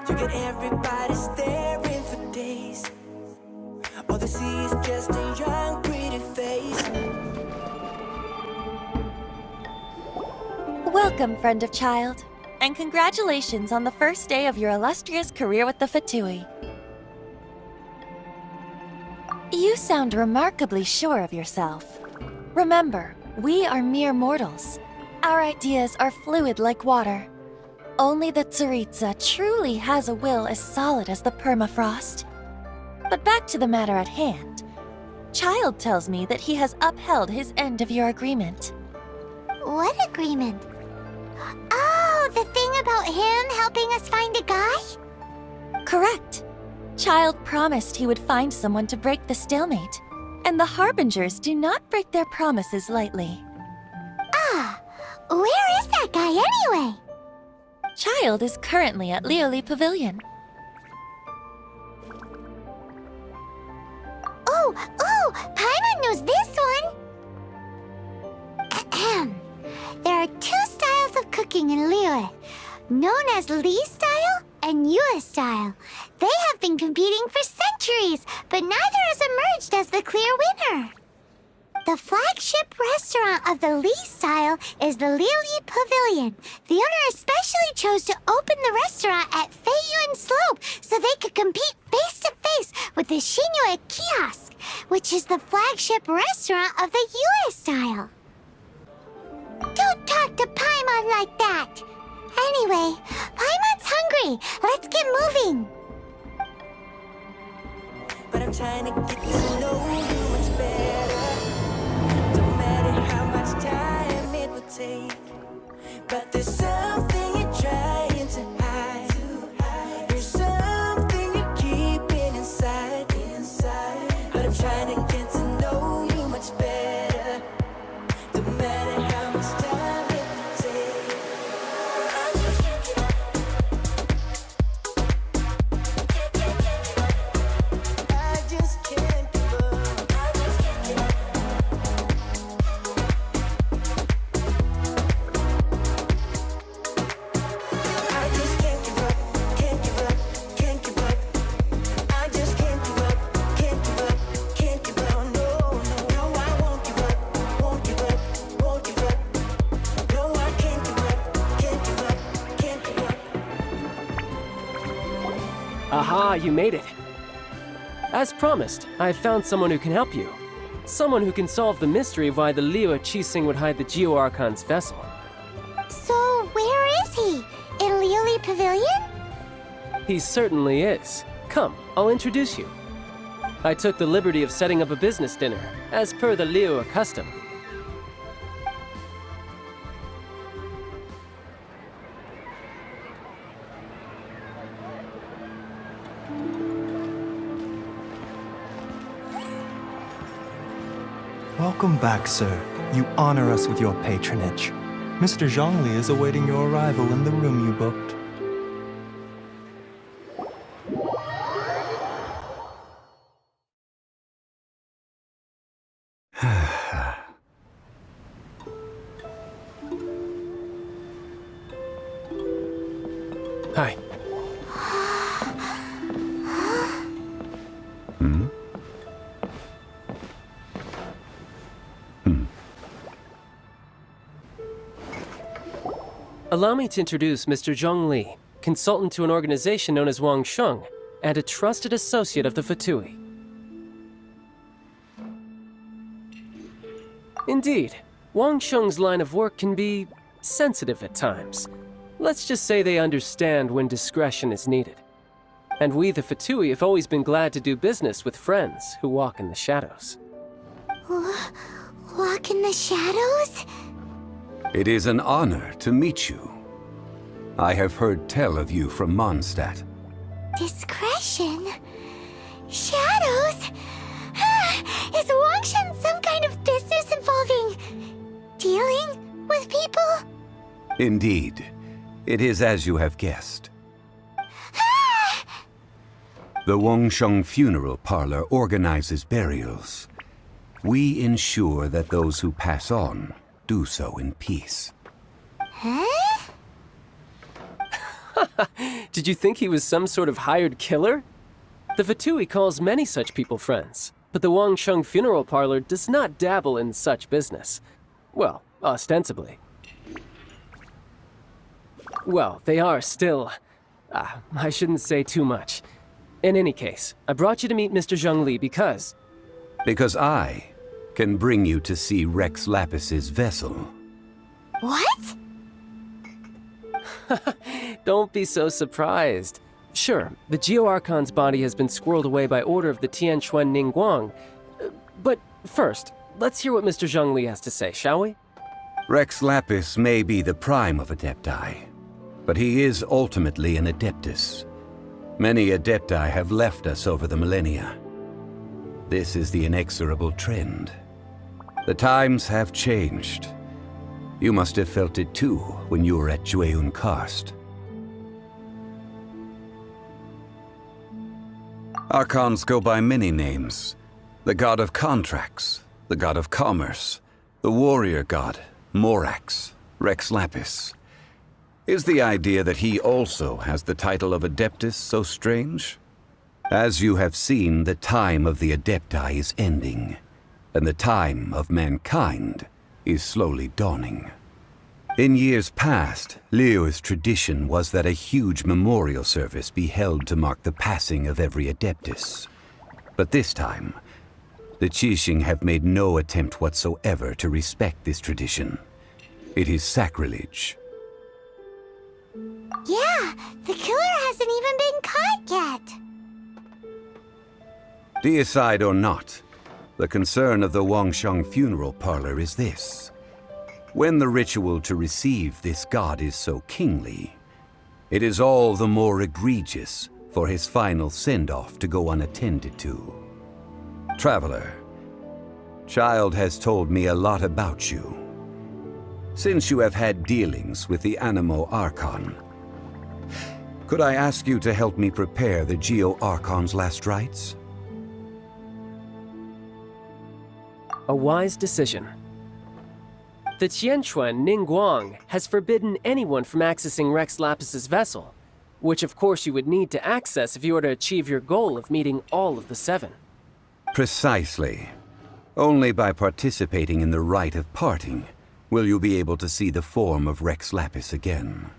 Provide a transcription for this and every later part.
You get everybody staring for days. All they see is just a young, pretty face. Welcome, friend of child, and congratulations on the first day of your illustrious career with the Fatui. You sound remarkably sure of yourself. Remember, we are mere mortals. Our ideas are fluid like water. Only the Tsaritsa truly has a will as solid as the permafrost. But back to the matter at hand. Child tells me that he has upheld his end of your agreement. What agreement? Oh, the thing about him helping us find a guy? Correct. Child promised he would find someone to break the stalemate. And the Harbingers do not break their promises lightly. Ah, where is that guy anyway? Child is currently at Lioli Pavilion. Oh, Paimon knows this one! Ahem. There are two styles of cooking in Liyue, known as Li style and Yue style. They have been competing for centuries, but neither has emerged as the clear winner. The flagship restaurant of the Li style is the Lioli Pavilion. The owner especially chose to open the restaurant at Feiyuan Slope so they could compete face-to-face with the Shinyue Kiosk, which is the flagship restaurant of the Yue style. Don't talk to Paimon like that! Anyway, Paimon's hungry. Let's get moving. But I'm trying to get to know you much better. Don't matter how much time it will take. But there's something you're trying to hide. There's something you're keeping inside. But I'm trying to get to know you much better. Don't matter how much time it will take. I just can't give up. I just can't give up. I just can't give up. Can't give up. Can't give up. I just can't give up. Can't give up. Can't give up. No, I won't give up. Won't give up. Won't give up. No, I can't give up. Can't give up. Can't give up. Aha, you made it. As promised, I've found someone who can help you. Someone who can solve the mystery of why the Liyue Qixing would hide the Geo-Archon's vessel. So, where is he? In Lioli Pavilion? He certainly is. Come, I'll introduce you. I took the liberty of setting up a business dinner, as per the Liyue custom. Welcome back, sir. You honor us with your patronage. Mr. Zhongli is awaiting your arrival in the room you booked. Hi. Allow me to introduce Mr. Zhong Li, consultant to an organization known as Wang Sheng, and a trusted associate of the Fatui. Indeed, Wang Sheng's line of work can be sensitive at times. Let's just say they understand when discretion is needed. And we, the Fatui, have always been glad to do business with friends who walk in the shadows. Walk in the shadows? It is an honor to meet you. I have heard tell of you from Mondstadt. Discretion? Shadows? Is Wangshan some kind of business involving dealing with people? Indeed, it is as you have guessed. The Wangsheng Funeral Parlor organizes burials. We ensure that those who pass on do so in peace. Huh? Did you think he was some sort of hired killer? The Fatui calls many such people friends, but the Wangsheng Funeral Parlor does not dabble in such business. Well, ostensibly. Well, they are still... I shouldn't say too much. In any case, I brought you to meet Mr. Zhongli because... Because I can bring you to see Rex Lapis's vessel. What? Don't be so surprised. Sure, the Geo-Archon's body has been squirreled away by order of the Tianquan Ningguang. But first, let's hear what Mr. Zhongli has to say, shall we? Rex Lapis may be the prime of Adepti, but he is ultimately an Adeptus. Many Adepti have left us over the millennia. This is the inexorable trend. The times have changed. You must have felt it too when you were at Jueyun Karst. Archons go by many names. The god of contracts, the god of commerce, the warrior god, Morax, Rex Lapis. Is the idea that he also has the title of Adeptus so strange? As you have seen, the time of the Adepti is ending, and the time of mankind is slowly dawning. In years past, Liyue's tradition was that a huge memorial service be held to mark the passing of every Adeptus. But this time, the Qixing have made no attempt whatsoever to respect this tradition. It is sacrilege. Yeah, the killer hasn't even been caught yet. Deicide or not, the concern of the Wangsheng Funeral Parlor is this. When the ritual to receive this god is so kingly, it is all the more egregious for his final send-off to go unattended to. Traveler, Child has told me a lot about you. Since you have had dealings with the Animo Archon, could I ask you to help me prepare the Geo-Archon's last rites? A wise decision. The Tianquan Ningguang has forbidden anyone from accessing Rex Lapis's vessel, which of course you would need to access if you were to achieve your goal of meeting all of the seven. Precisely. Only by participating in the rite of parting will you be able to see the form of Rex Lapis again.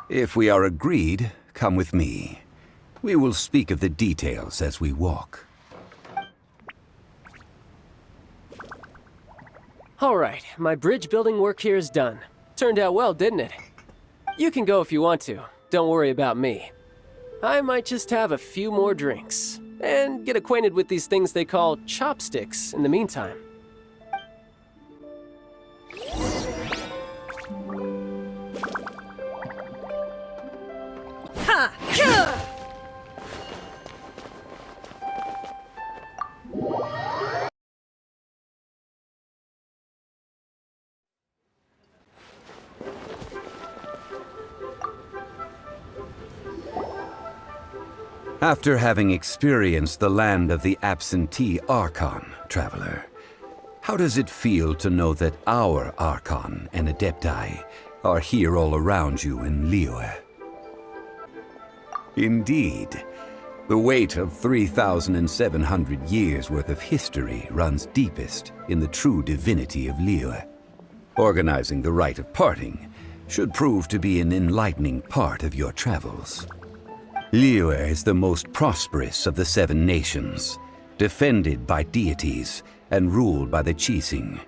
If we are agreed, come with me. We will speak of the details as we walk. All right, my bridge building work here is done. Turned out well, didn't it? You can go if you want to. Don't worry about me. I might just have a few more drinks and get acquainted with these things they call chopsticks in the meantime. Ha! Gah! After having experienced the land of the absentee Archon, Traveler, how does it feel to know that our Archon and Adepti are here all around you in Liyue? Indeed, the weight of 3,700 years' worth of history runs deepest in the true divinity of Liyue. Organizing the rite of parting should prove to be an enlightening part of your travels. Liyue is the most prosperous of the seven nations, defended by deities and ruled by the Qixing.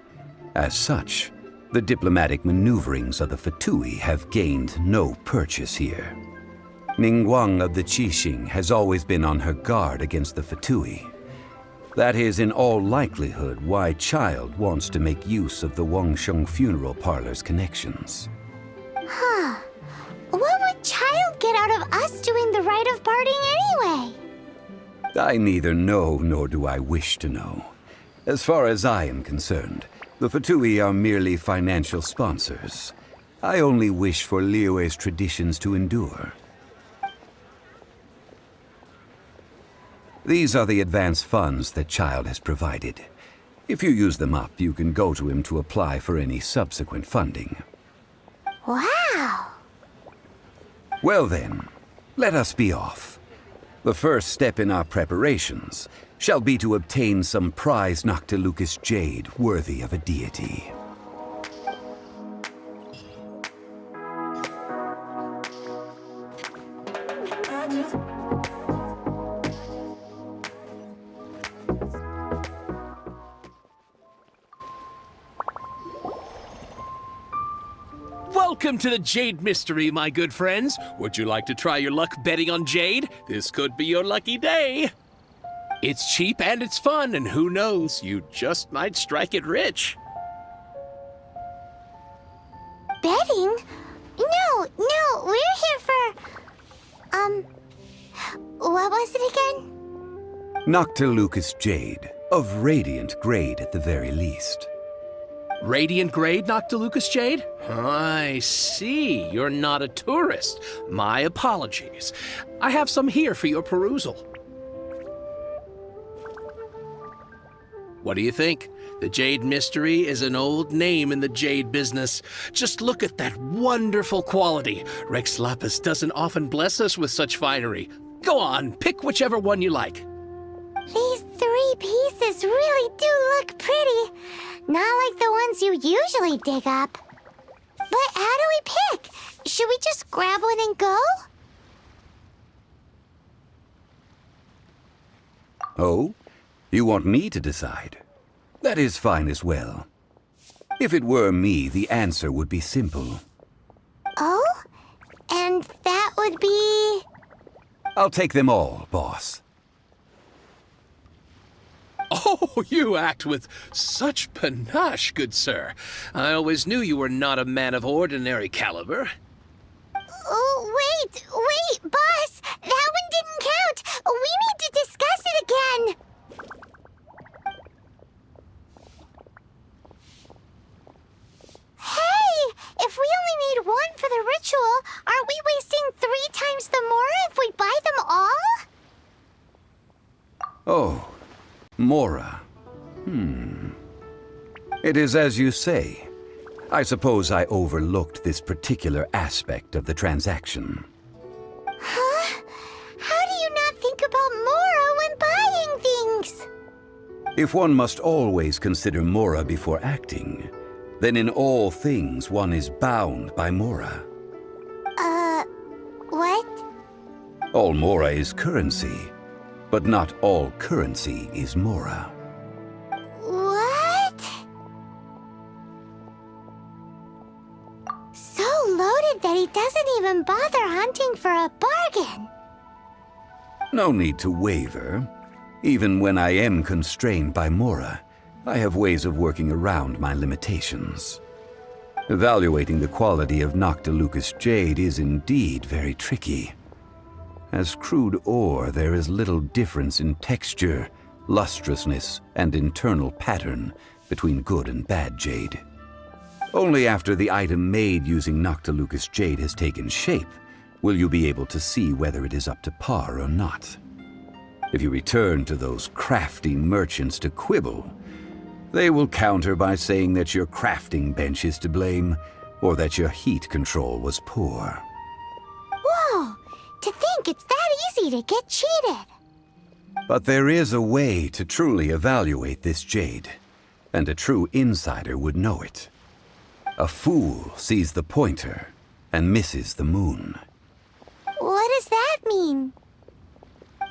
As such, the diplomatic maneuverings of the Fatui have gained no purchase here. Ningguang of the Qixing has always been on her guard against the Fatui. That is in all likelihood why Child wants to make use of the Wangsheng Funeral Parlor's connections. Huh. What would Child get out of us doing the rite of parting anyway? I neither know nor do I wish to know. As far as I am concerned, the Fatui are merely financial sponsors. I only wish for Liyue's traditions to endure. These are the advance funds that Child has provided. If you use them up, you can go to him to apply for any subsequent funding. Wow! Well then, let us be off. The first step in our preparations shall be to obtain some prize Noctilucous jade worthy of a deity. Welcome to the Jade Mystery, my good friends. Would you like to try your luck betting on Jade? This could be your lucky day. It's cheap and it's fun, and who knows, you just might strike it rich. Betting? No, we're here for... what was it again? Noctilucous jade, of radiant grade at the very least. Radiant grade, Noctilucous Jade? I see. You're not a tourist. My apologies. I have some here for your perusal. What do you think? The Jade Mystery is an old name in the jade business. Just look at that wonderful quality. Rex Lapis doesn't often bless us with such finery. Go on, pick whichever one you like. These 3 pieces really do look pretty. Not like the ones you usually dig up. But how do we pick? Should we just grab one and go? Oh? You want me to decide? That is fine as well. If it were me, the answer would be simple. Oh? And that would be... I'll take them all, boss. Oh, you act with such panache, good sir. I always knew you were not a man of ordinary caliber. Oh, wait, boss! That one didn't count! We need to discuss it again! Hey! If we only need one for the ritual, aren't we wasting 3 times the Mora if we buy them all? Oh, Mora. It is as you say. I suppose I overlooked this particular aspect of the transaction. Huh? How do you not think about Mora when buying things? If one must always consider Mora before acting, then in all things one is bound by Mora. What? All Mora is currency, but not all currency is Mora. What? So loaded that he doesn't even bother hunting for a bargain. No need to waver. Even when I am constrained by Mora, I have ways of working around my limitations. Evaluating the quality of Noctilucous jade is indeed very tricky. As crude ore, there is little difference in texture, lustrousness, and internal pattern between good and bad jade. Only after the item made using Noctilucous jade has taken shape will you be able to see whether it is up to par or not. If you return to those crafty merchants to quibble, they will counter by saying that your crafting bench is to blame, or that your heat control was poor. Whoa! To think it's that easy to get cheated. But there is a way to truly evaluate this jade, and a true insider would know it. A fool sees the pointer and misses the moon. What does that mean?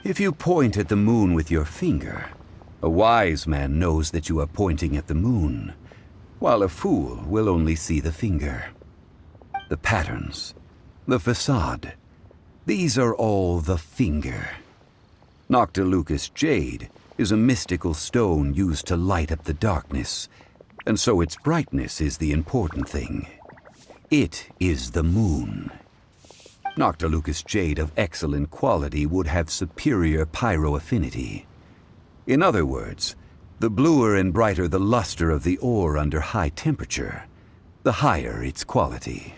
If you point at the moon with your finger, a wise man knows that you are pointing at the moon, while a fool will only see the finger. The patterns, the facade, these are all the finger. Noctilucous jade is a mystical stone used to light up the darkness, and so its brightness is the important thing. It is the moon. Noctilucous jade of excellent quality would have superior pyroaffinity. In other words, the bluer and brighter the luster of the ore under high temperature, the higher its quality.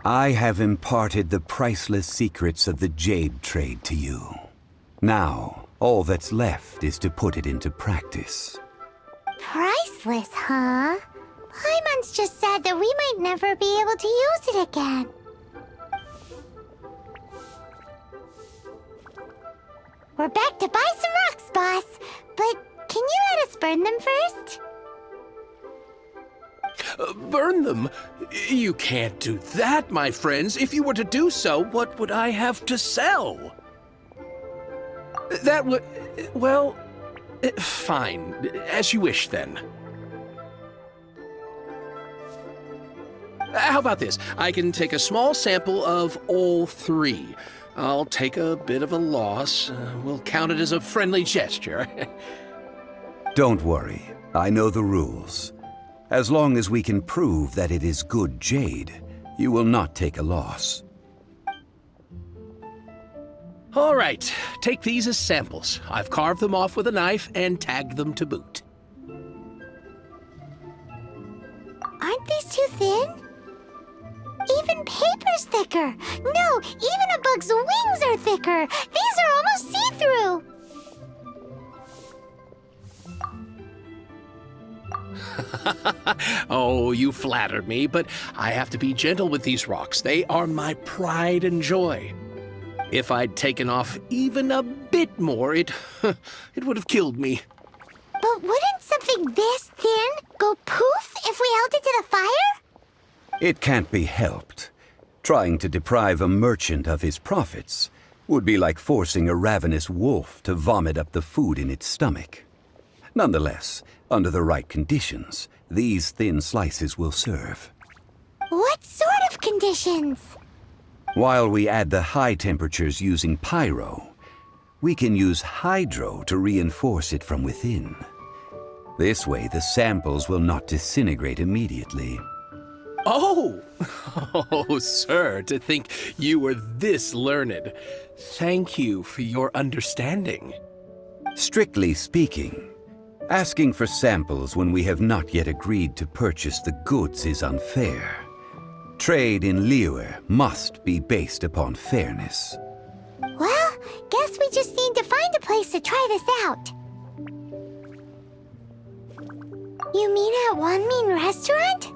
I have imparted the priceless secrets of the jade trade to you. Now, all that's left is to put it into practice. Priceless, huh? Paimon's just sad that we might never be able to use it again. We're back to buy some rocks, boss. But can you let us burn them first? Burn them? You can't do that, my friends. If you were to do so, what would I have to sell? That would... well... fine. As you wish, then. How about this? I can take a small sample of all three. I'll take a bit of a loss. We'll count it as a friendly gesture. Don't worry. I know the rules. As long as we can prove that it is good jade, you will not take a loss. All right. Take these as samples. I've carved them off with a knife and tagged them to boot. Aren't these too thin? Even paper's thicker. No, even a bug's wings are thicker. These are almost see-through. Oh, you flatter me, but I have to be gentle with these rocks. They are my pride and joy. If I'd taken off even a bit more, it would have killed me. But wouldn't something this thin go poof if we held it to the fire? It can't be helped. Trying to deprive a merchant of his profits would be like forcing a ravenous wolf to vomit up the food in its stomach. Nonetheless, under the right conditions, these thin slices will serve. What sort of conditions? While we add the high temperatures using pyro, we can use hydro to reinforce it from within. This way, the samples will not disintegrate immediately. Oh! Oh, sir, to think you were this learned. Thank you for your understanding. Strictly speaking, asking for samples when we have not yet agreed to purchase the goods is unfair. Trade in Liyue must be based upon fairness. Well, guess we just need to find a place to try this out. You mean at Wanmin Restaurant?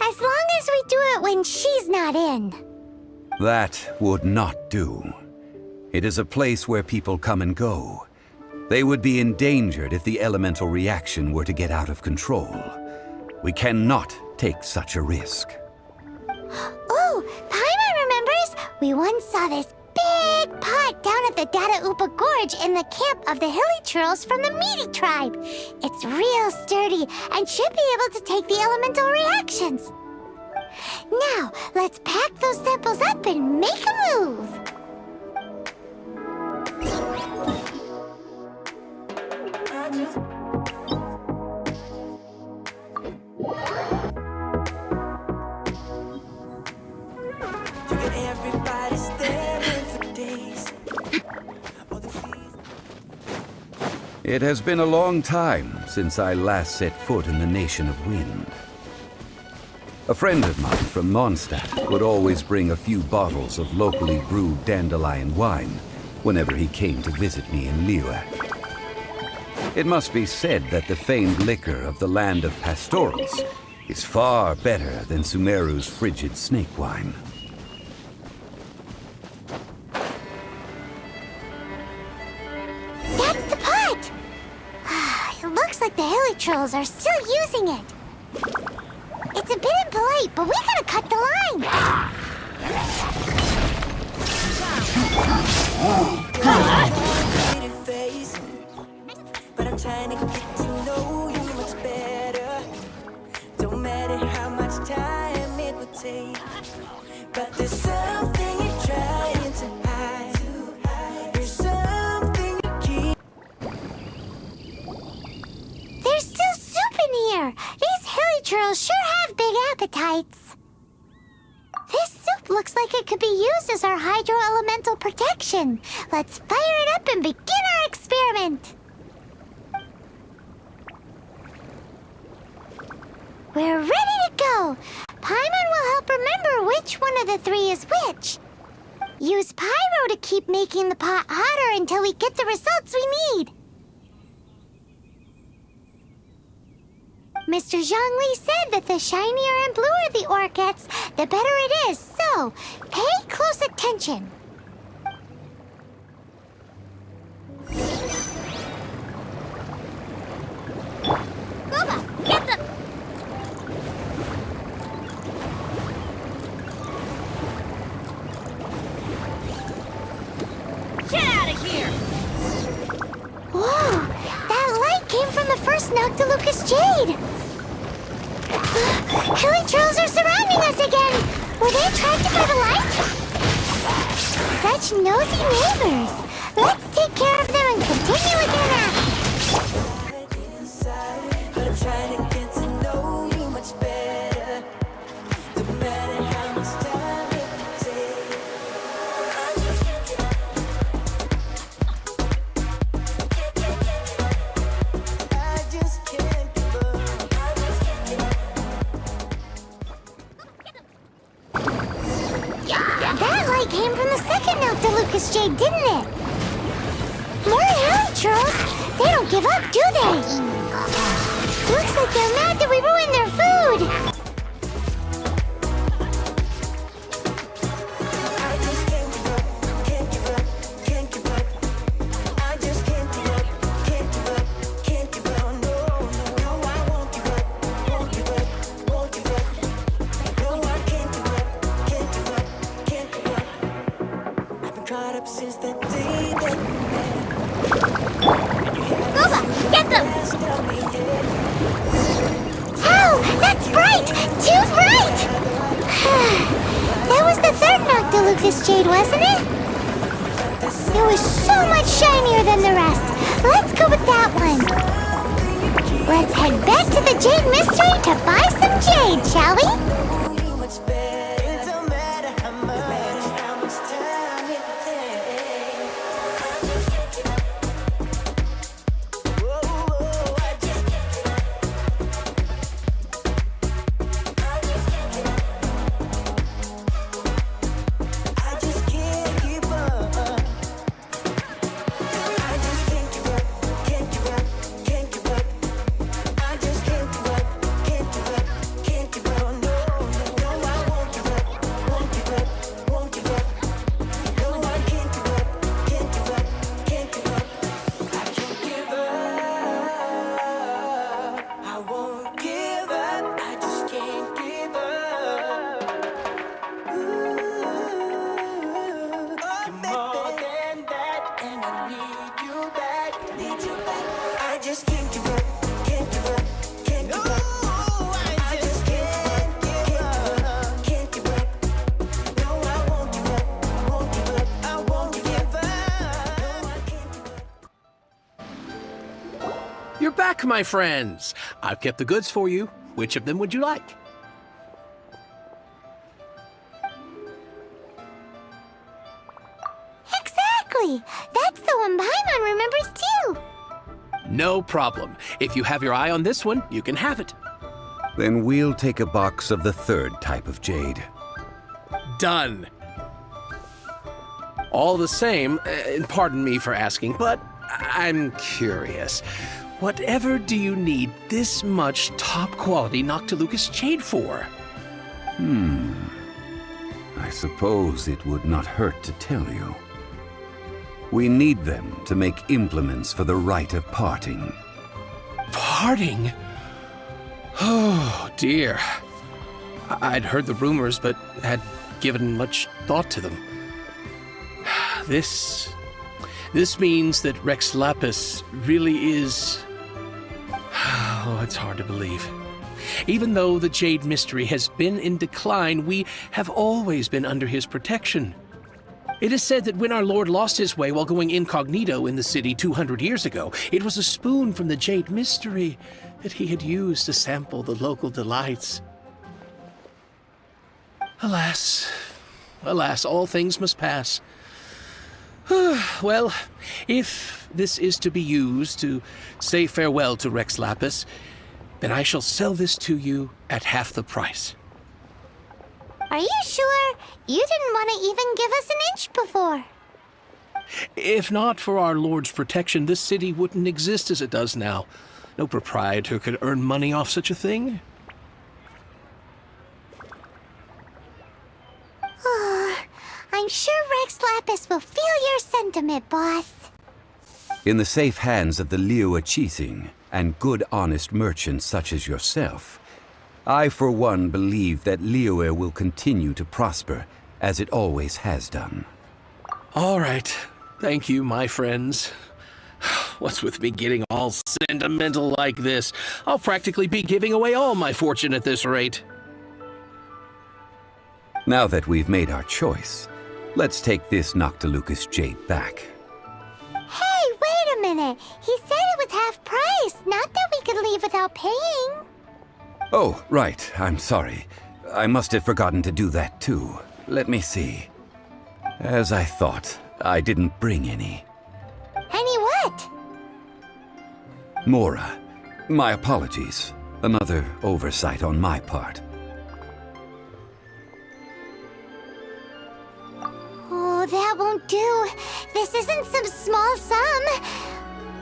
As long as we do it when she's not in. That would not do. It is a place where people come and go. They would be endangered if the elemental reaction were to get out of control. We cannot take such a risk. Oh, Paimon remembers! We once saw this big pot down at the Data Upa Gorge in the camp of the Hilly Churls from the Meaty tribe. It's real sturdy and should be able to take the elemental reactions. Now, let's pack those samples up and make a move. Everybody staring for days. It has been a long time since I last set foot in the Nation of Wind. A friend of mine from Mondstadt would always bring a few bottles of locally brewed dandelion wine whenever he came to visit me in Liyue. It must be said that the famed liquor of the land of pastorals is far better than Sumeru's frigid snake wine. That's the pot! It looks like the Hilly Trolls are still using it. It's a bit impolite, but we gotta cut the line. Pretty face, but I'm trying to get to know you much better. Don't matter how much time it would take, but there's something you're trying to hide. There's something you keep. There's still soup in here. These Hilly Trolls sure have big appetites. This soup looks like it could be used as our hydro-elemental protection. Let's fire it up and begin our experiment. We're ready to go. Paimon will help remember which one of the three is which. Use pyro to keep making the pot hotter until we get the results we need. Mr. Zhongli said that the shinier and bluer the ore gets, the better it is. So, pay close attention. Gooba, get them! Get out of here! Whoa! That light came from the first Noctilucous Jade! Hilly trolls are surrounding us again! Were they attracted by the light? Such nosy neighbors! Let's take care of them and continue with their nap! I'm trying to get to know you much better. No matter how much time it takes. I just can't give up. That light came from the second Noctilucous Jade, didn't it? More Hilly trolls! They don't give up, do they? Looks like they're mad that we ruined their food! I just can't give up, can't give up, can't give up. I just can't give up, can't give up, can't give up. No, no, I won't give up, won't give up, won't give up. No, I can't give up, can't give up, can't give up. I've been caught up since the day that we met. Gooba, get them! Last tell me, yeah. Oh, that's bright! Too bright! That was the third Noctilucous Jade, wasn't it? It was so much shinier than the rest. Let's go with that one. Let's head back to the Jade Mystery to buy some jade, shall we? You much better. It don't matter how much time it takes. Whoa, I just can't give up. I just can't give up. I just can't give up, can't give up, can't give up. I just can't give up, can't give up, can't give up. No, no, I won't give up, won't give up, won't give up. No, I can't give up, can't give up, can't give up. I can't give up. I won't give up. I just can't give up. I'm more than that, and I need you back, need you back. I just can't give up, can't give up, can't give up. I just can't give up, can't give up. No, I won't give up, won't give up, I won't give up. No, I can't give up. You're back, my friends. I've kept the goods for you. Which of them would you like? Exactly! That's the one Paimon remembers too! No problem. If you have your eye on this one, you can have it. Then we'll take a box of the third type of jade. Done. All the same, and pardon me for asking, but I'm curious. Whatever do you need this much top-quality Noctilucous Jade for? I suppose it would not hurt to tell you. We need them to make implements for the rite of parting. Parting? Oh, dear. I'd heard the rumors, but had given much thought to them. This means that Rex Lapis really is... Oh, it's hard to believe. Even though the Jade Mystery has been in decline, we have always been under his protection. It is said that when our Lord lost his way while going incognito in the city 200 years ago, it was a spoon from the Jade Mystery that he had used to sample the local delights. Alas, alas, all things must pass. Well, if this is to be used to say farewell to Rex Lapis, then I shall sell this to you at half the price. Are you sure? You didn't want to even give us an inch before. If not for our Lord's protection, this city wouldn't exist as it does now. No proprietor could earn money off such a thing. I'm sure Rex Lapis will feel your sentiment, boss. In the safe hands of the Liyue Qixing and good honest merchants such as yourself, I for one believe that Liyue will continue to prosper as it always has done. All right. Thank you, my friends. What's with me getting all sentimental like this? I'll practically be giving away all my fortune at this rate. Now that we've made our choice, let's take this Noctilucous jade back. Hey, wait a minute. He said it was half price, not that we could leave without paying. Oh, right. I'm sorry. I must have forgotten to do that too. Let me see. As I thought, I didn't bring any. Any what? Mora, my apologies. Another oversight on my part. Oh, that won't do. This isn't some small sum.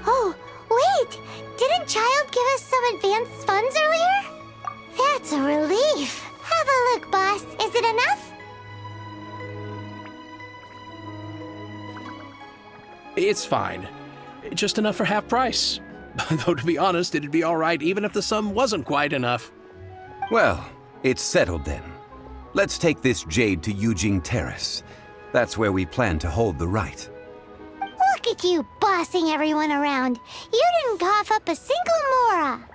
Oh, wait! Didn't Child give us some advanced funds earlier? That's a relief. Have a look, boss. Is it enough? It's fine. Just enough for half price. Though to be honest, it'd be all right even if the sum wasn't quite enough. Well, it's settled then. Let's take this jade to Yujing Terrace. That's where we plan to hold the rite. Look at you bossing everyone around. You didn't cough up a single Mora.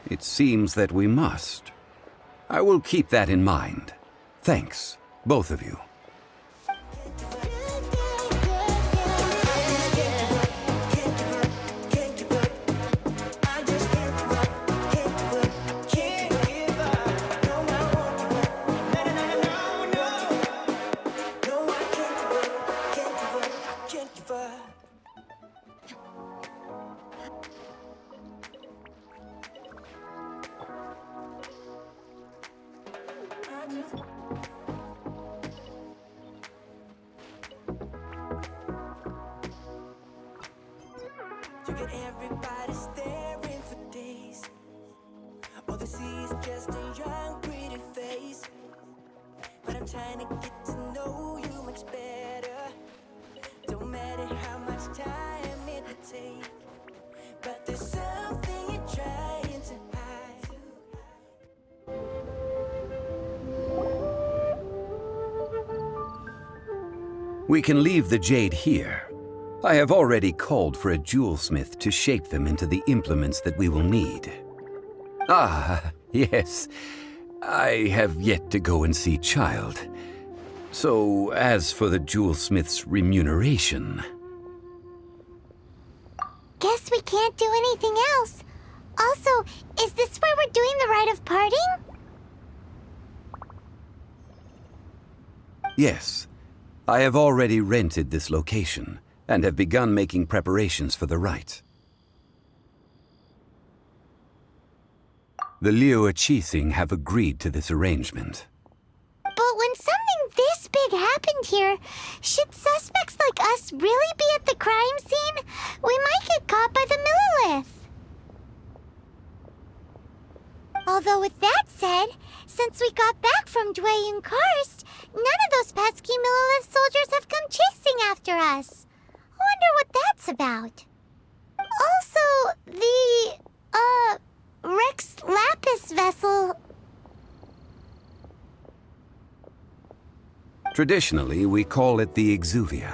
It seems that we must. I will keep that in mind. Thanks, both of you. You get everybody staring for days. All they see is just a young, pretty face. But I'm trying to get to know you much better. Don't matter how much time it will take, but there's something you're trying to hide. We can leave the jade here. I have already called for a jewelsmith to shape them into the implements that we will need. Ah, yes. I have yet to go and see Child. So, as for the jewelsmith's remuneration... Guess we can't do anything else. Also, is this where we're doing the rite of parting? Yes. I have already rented this location and have begun making preparations for the rite. The Liyue Qixing have agreed to this arrangement. But when something this big happened here, should suspects like us really be at the crime scene? We might get caught by the Millilith. Although with that said, since we got back from Dwayne Karst, none of those pesky Millilith soldiers have come chasing after us. Wonder what that's about. Also, the, Rex Lapis vessel... Traditionally, we call it the Exuvia.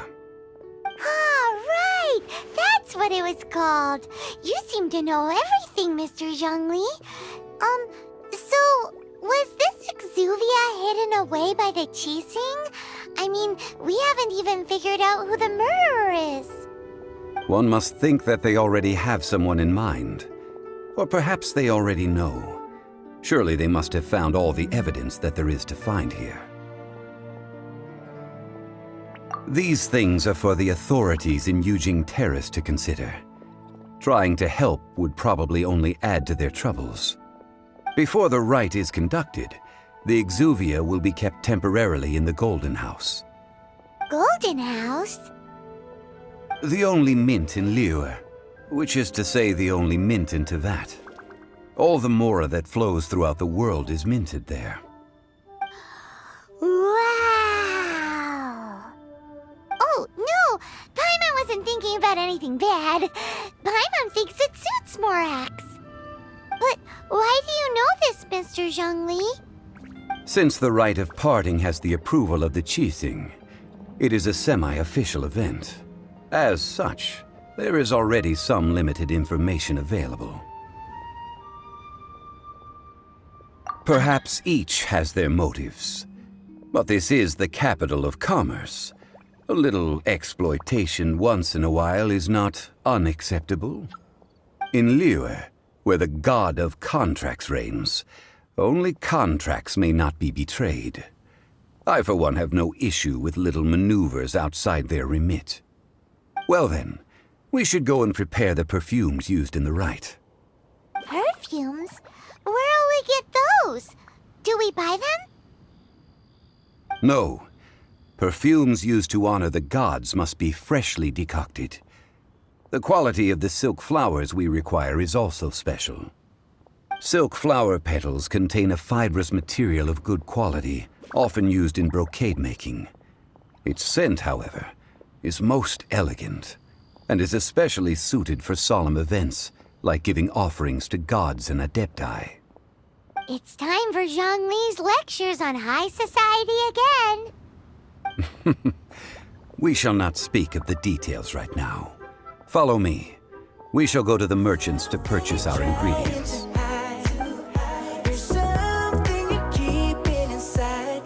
Ah, right! That's what it was called. You seem to know everything, Mr. Zhongli. So, was this Exuvia hidden away by the Qixing? I mean, we haven't even figured out who the murderer is. One must think that they already have someone in mind. Or perhaps they already know. Surely they must have found all the evidence that there is to find here. These things are for the authorities in Yujing Terrace to consider. Trying to help would probably only add to their troubles. Before the rite is conducted, the Exuvia will be kept temporarily in the Golden House. Golden House? The only mint in Liyue, which is to say the only mint in Teyvat. All the mora that flows throughout the world is minted there. Wow! Oh, no! Paimon wasn't thinking about anything bad. Paimon thinks it suits Morax. But why do you know this, Mr. Zhongli? Since the rite of parting has the approval of the Qixing, it is a semi-official event. As such, there is already some limited information available. Perhaps each has their motives, but this is the capital of commerce. A little exploitation once in a while is not unacceptable. In Liyue, where the god of contracts reigns, only contracts may not be betrayed. I, for one, have no issue with little maneuvers outside their remit. Well then, we should go and prepare the perfumes used in the rite. Perfumes? Where'll we get those? Do we buy them? No. Perfumes used to honor the gods must be freshly decocted. The quality of the silk flowers we require is also special. Silk flower petals contain a fibrous material of good quality, often used in brocade making. Its scent, however, is most elegant, and is especially suited for solemn events, like giving offerings to gods and adepti. It's time for Zhongli's lectures on high society again. We shall not speak of the details right now. Follow me. We shall go to the merchants to purchase our ingredients. There's something you're keeping inside.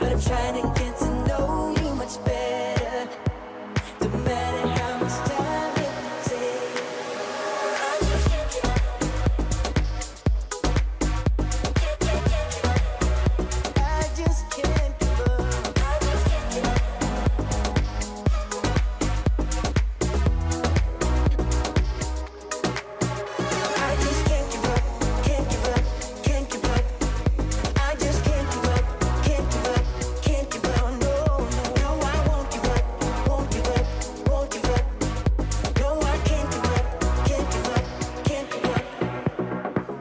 I'm trying to get to know you much better. No matter how much time it takes. I just can't give up. I just can't give up, can't give up, can't give up. I just can't give up, can't give up, can't give up. No, no, I won't give up, won't give up, won't give up. No, I can't give up, can't give up, can't give up.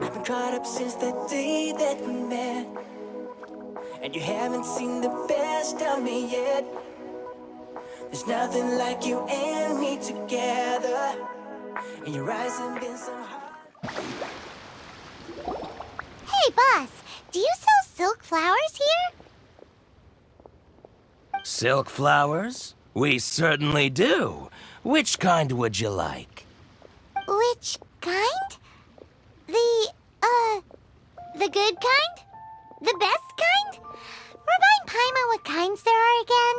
I've been caught up since the day that we met, and you haven't seen the best of me yet. There's nothing like you and me together, and your eyes have been so hot. Hey, boss, do you sell silk flowers here? Silk flowers? We certainly do. Which kind would you like? Which kind? The good kind? The best kind? Remind Paimon what kinds there are again.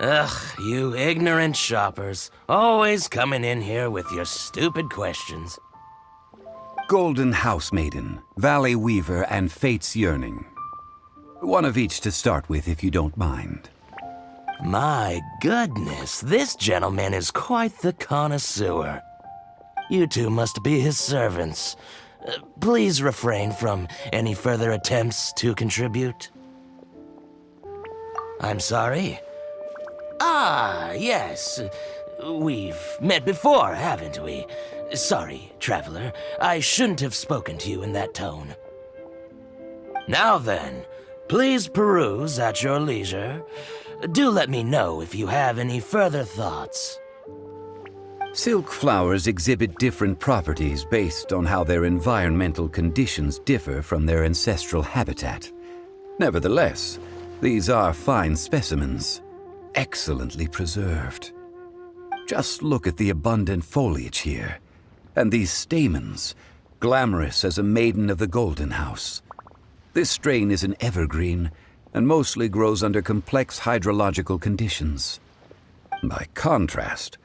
Ugh, you ignorant shoppers. Always coming in here with your stupid questions. Golden House Maiden, Valley Weaver, and Fate's Yearning. One of each to start with, if you don't mind. My goodness, this gentleman is quite the connoisseur. You two must be his servants. Please refrain from any further attempts to contribute. I'm sorry? Ah, yes. We've met before, haven't we? Sorry, traveler. I shouldn't have spoken to you in that tone. Now then, please peruse at your leisure. Do let me know if you have any further thoughts. Silk flowers exhibit different properties based on how their environmental conditions differ from their ancestral habitat. Nevertheless, these are fine specimens, excellently preserved. Just look at the abundant foliage here, and these stamens, glamorous as a maiden of the Golden House. This strain is an evergreen, and mostly grows under complex hydrological conditions. By contrast,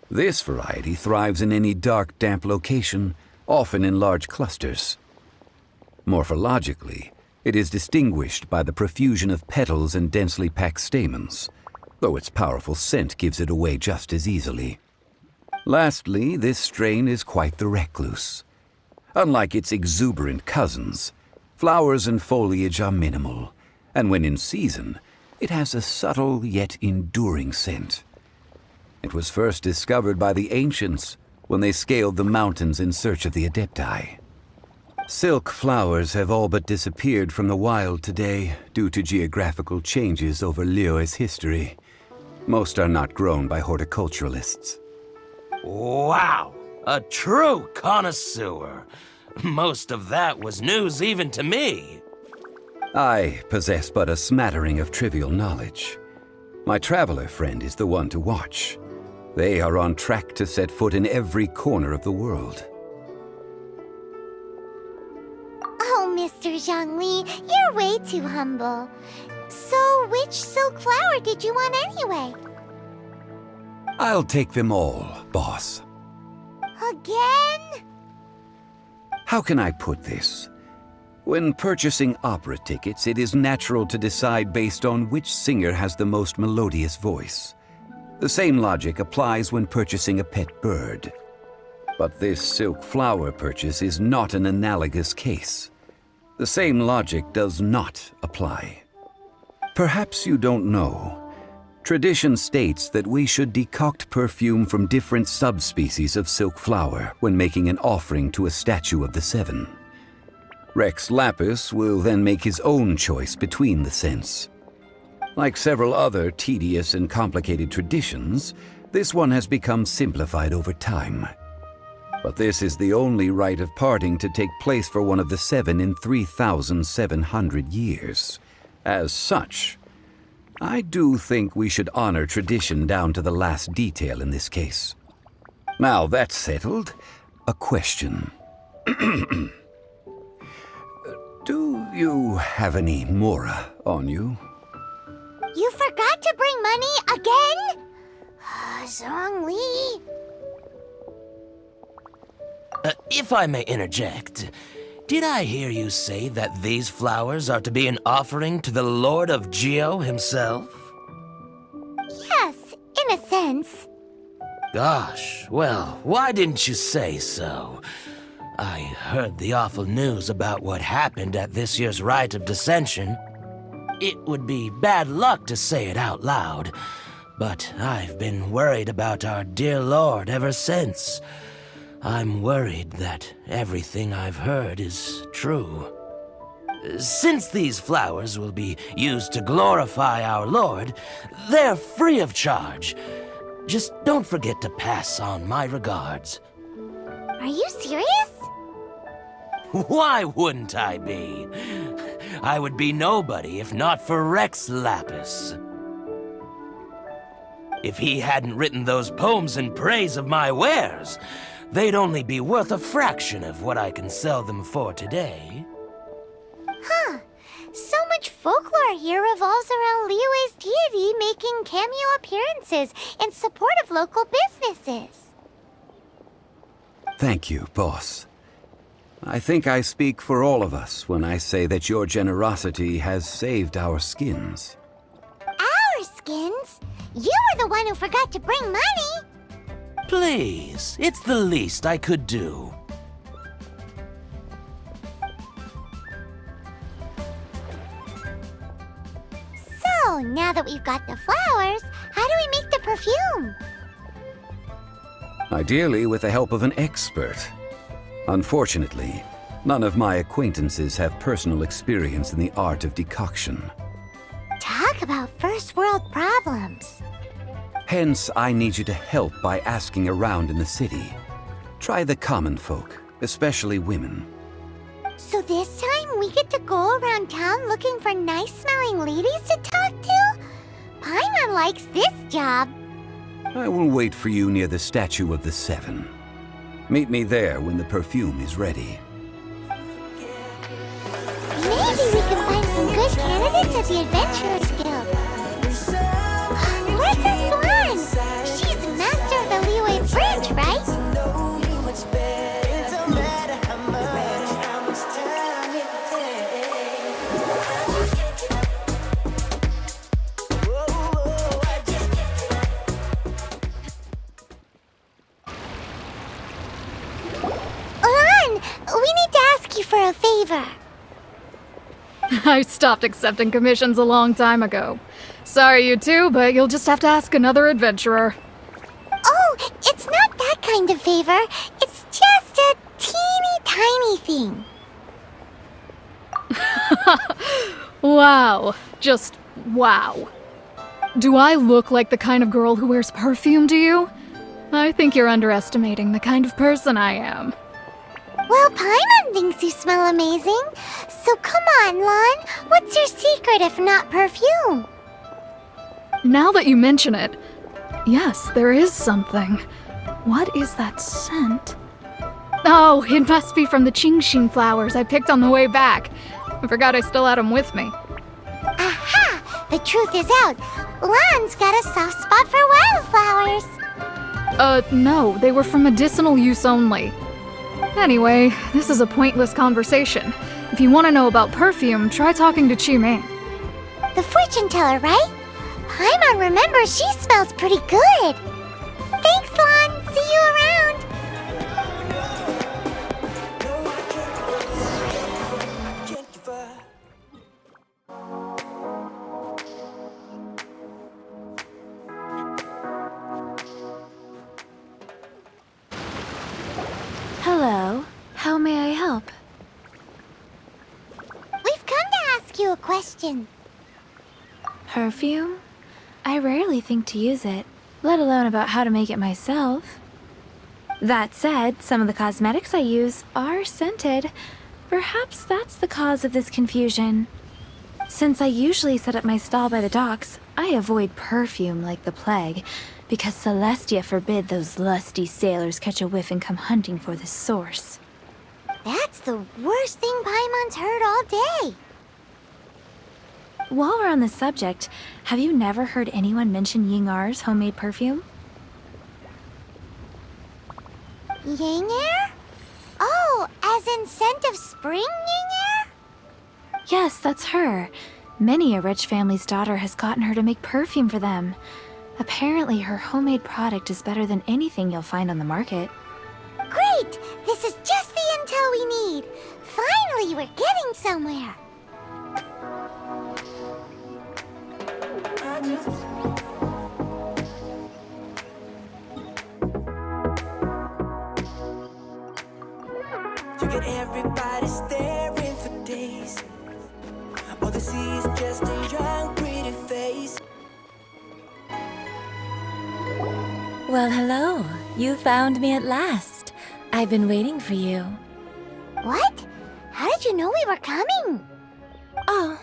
this variety thrives in any dark, damp location, often in large clusters. Morphologically, it is distinguished by the profusion of petals and densely packed stamens, though its powerful scent gives it away just as easily. Lastly, this strain is quite the recluse. Unlike its exuberant cousins, flowers and foliage are minimal, and when in season, it has a subtle yet enduring scent. It was first discovered by the ancients when they scaled the mountains in search of the Adepti. Silk flowers have all but disappeared from the wild today due to geographical changes over Liyue's history. Most are not grown by horticulturalists. Wow! A true connoisseur. Most of that was news even to me. I possess but a smattering of trivial knowledge. My traveler friend is the one to watch. They are on track to set foot in every corner of the world. Oh, Mr. Zhongli, you're way too humble. So, which silk flower did you want anyway? I'll take them all, boss. Again? How can I put this? When purchasing opera tickets, it is natural to decide based on which singer has the most melodious voice. The same logic applies when purchasing a pet bird. But this silk flower purchase is not an analogous case. The same logic does not apply. Perhaps you don't know. Tradition states that we should decoct perfume from different subspecies of silk flower when making an offering to a statue of the Seven. Rex Lapis will then make his own choice between the scents. Like several other tedious and complicated traditions, this one has become simplified over time. But this is the only rite of parting to take place for one of the Seven in 3,700 years. As such, I do think we should honor tradition down to the last detail in this case. Now that's settled, a question. Do you have any Mora on you? You forgot to bring money again? Zhongli. If I may interject, did I hear you say that these flowers are to be an offering to the Lord of Geo himself? Yes, in a sense. Gosh, well, why didn't you say so? I heard the awful news about what happened at this year's Rite of Dissension. It would be bad luck to say it out loud, but I've been worried about our dear Lord ever since. I'm worried that everything I've heard is true. Since these flowers will be used to glorify our Lord, they're free of charge. Just don't forget to pass on my regards. Are you serious? Why wouldn't I be? I would be nobody if not for Rex Lapis. If he hadn't written those poems in praise of my wares, they'd only be worth a fraction of what I can sell them for today. Huh. So much folklore here revolves around Liyue's deity making cameo appearances in support of local businesses. Thank you, boss. I think I speak for all of us when I say that your generosity has saved our skins. Our skins? You were the one who forgot to bring money. Please, it's the least I could do. So, now that we've got the flowers, how do we make the perfume? Ideally with the help of an expert. Unfortunately, none of my acquaintances have personal experience in the art of decoction. Talk about first world problems. Hence, I need you to help by asking around in the city. Try the common folk, especially women. So this time we get to go around town looking for nice-smelling ladies to talk to? Paimon likes this job. I will wait for you near the statue of the Seven. Meet me there when the perfume is ready. Maybe we can find some good candidates at the Adventurers Guild. Princess Guan! She's master of the Liyue branch, right? We need to ask you for a favor. I stopped accepting commissions a long time ago. Sorry, you two, but you'll just have to ask another adventurer. kind of favor. It's just a teeny tiny thing. Wow. Just wow. Do I look like the kind of girl who wears perfume to you? I think you're underestimating the kind of person I am. Well, Paimon thinks you smell amazing. So come on, Lon. What's your secret if not perfume? Now that you mention it, yes, there is something. What is that scent? Oh, it must be from the Qingxin flowers I picked on the way back. I forgot I still had them with me. Aha! The truth is out. Lon's got a soft spot for wildflowers. No, they were for medicinal use only. Anyway, this is a pointless conversation. If you want to know about perfume, try talking to Qiming. The fortune teller, right? Paimon remembers she smells pretty good. Thanks, Lon. See you around. Can't give up. Hello. How may I help? We've come to ask you a question. Perfume? I rarely think to use it, let alone about how to make it myself. That said, some of the cosmetics I use are scented. Perhaps that's the cause of this confusion. Since I usually set up my stall by the docks, I avoid perfume like the plague, because Celestia forbid those lusty sailors catch a whiff and come hunting for the source. That's the worst thing Paimon's heard all day. While we're on the subject, have you never heard anyone mention Yingar's homemade perfume? Yinger? Oh, as in scent of spring, Yinger? Yes, that's her. Many a rich family's daughter has gotten her to make perfume for them. Apparently, her homemade product is better than anything you'll find on the market. Great! This is just the intel we need. Finally, we're getting somewhere. You get everybody staring for days. All they see is just a young, pretty face. Well, hello. You found me at last. I've been waiting for you. What? How did you know we were coming? Oh,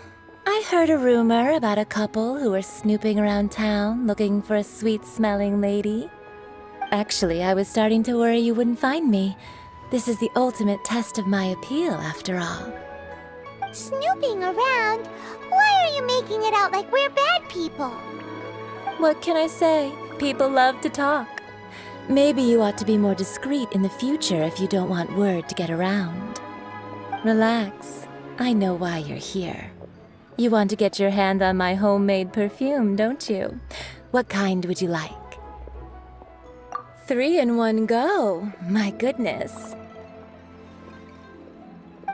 I heard a rumor about a couple who were snooping around town looking for a sweet-smelling lady. Actually, I was starting to worry you wouldn't find me. This is the ultimate test of my appeal, after all. Snooping around? Why are you making it out like we're bad people? What can I say? People love to talk. Maybe you ought to be more discreet in the future if you don't want word to get around. Relax. I know why you're here. You want to get your hand on my homemade perfume, don't you? What kind would you like? 3 in one go. My goodness.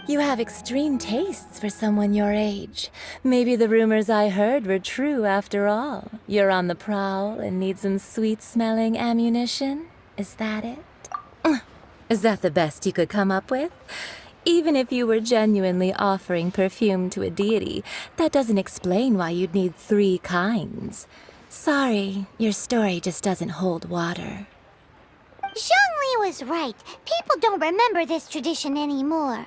You have extreme tastes for someone your age. Maybe the rumors I heard were true after all. You're on the prowl and need some sweet-smelling ammunition? Is that it? Is that the best you could come up with? Even if you were genuinely offering perfume to a deity, that doesn't explain why you'd need 3 kinds. Sorry, your story just doesn't hold water. Zhongli was right. People don't remember this tradition anymore.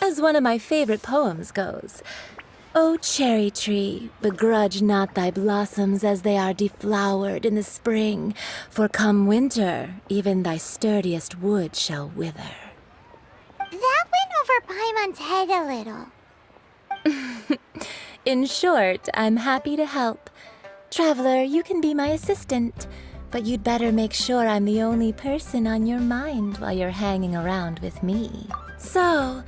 As one of my favorite poems goes, O cherry tree, begrudge not thy blossoms as they are deflowered in the spring, for come winter, even thy sturdiest wood shall wither. That went over Paimon's head a little. In short, I'm happy to help. Traveler, you can be my assistant, but you'd better make sure I'm the only person on your mind while you're hanging around with me. So,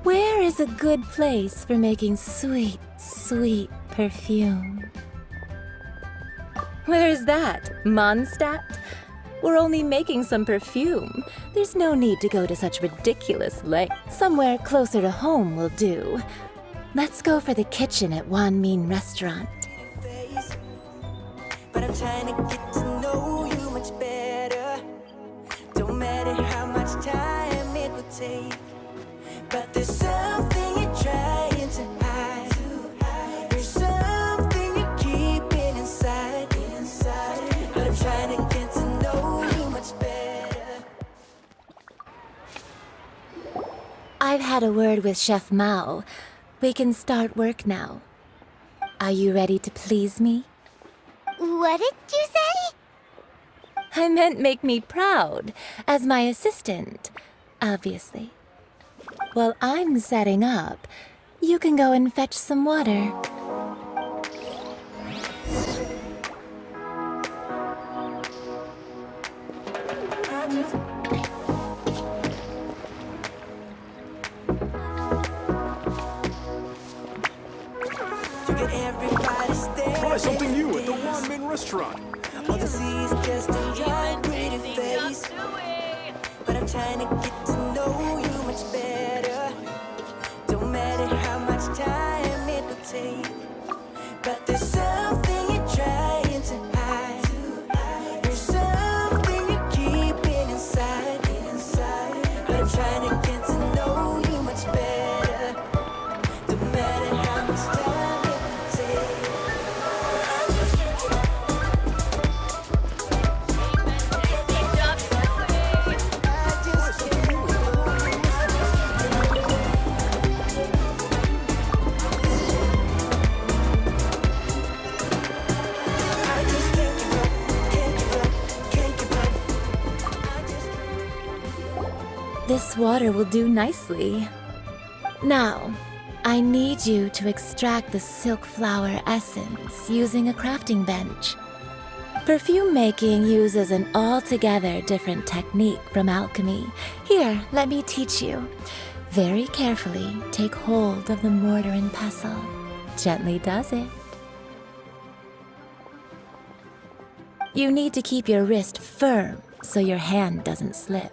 where is a good place for making sweet, sweet perfume? Where is that? Mondstadt? We're only making some perfume. There's no need to go to such ridiculous lengths. Somewhere closer to home will do. Let's go for the kitchen at Wanmin Restaurant. Face. But I I'm trying to get to know you much better. Don't matter how much time it will take, but there's something you're trying to hide. There's something you're keeping inside. But I'm trying to get to know you much better. I've had a word with Chef Mao. We can start work now. Are you ready to please me? What did you say? I meant make me proud, as my assistant, obviously. While I'm setting up, you can go and fetch some water. You get everybody staring. Try something new at the ramen restaurant. All the seas just in your pretty face. But I'm trying to get to know you much better. Don't matter how much time it will take, but there's something you're trying to hide. There's something you're keeping inside. But I'm trying to get to know you much better. Don't matter how much time it will take. This water will do nicely. Now, I need you to extract the silk flower essence using a crafting bench. Perfume making uses an altogether different technique from alchemy. Here, let me teach you. Very carefully, take hold of the mortar and pestle. Gently does it. You need to keep your wrist firm so your hand doesn't slip.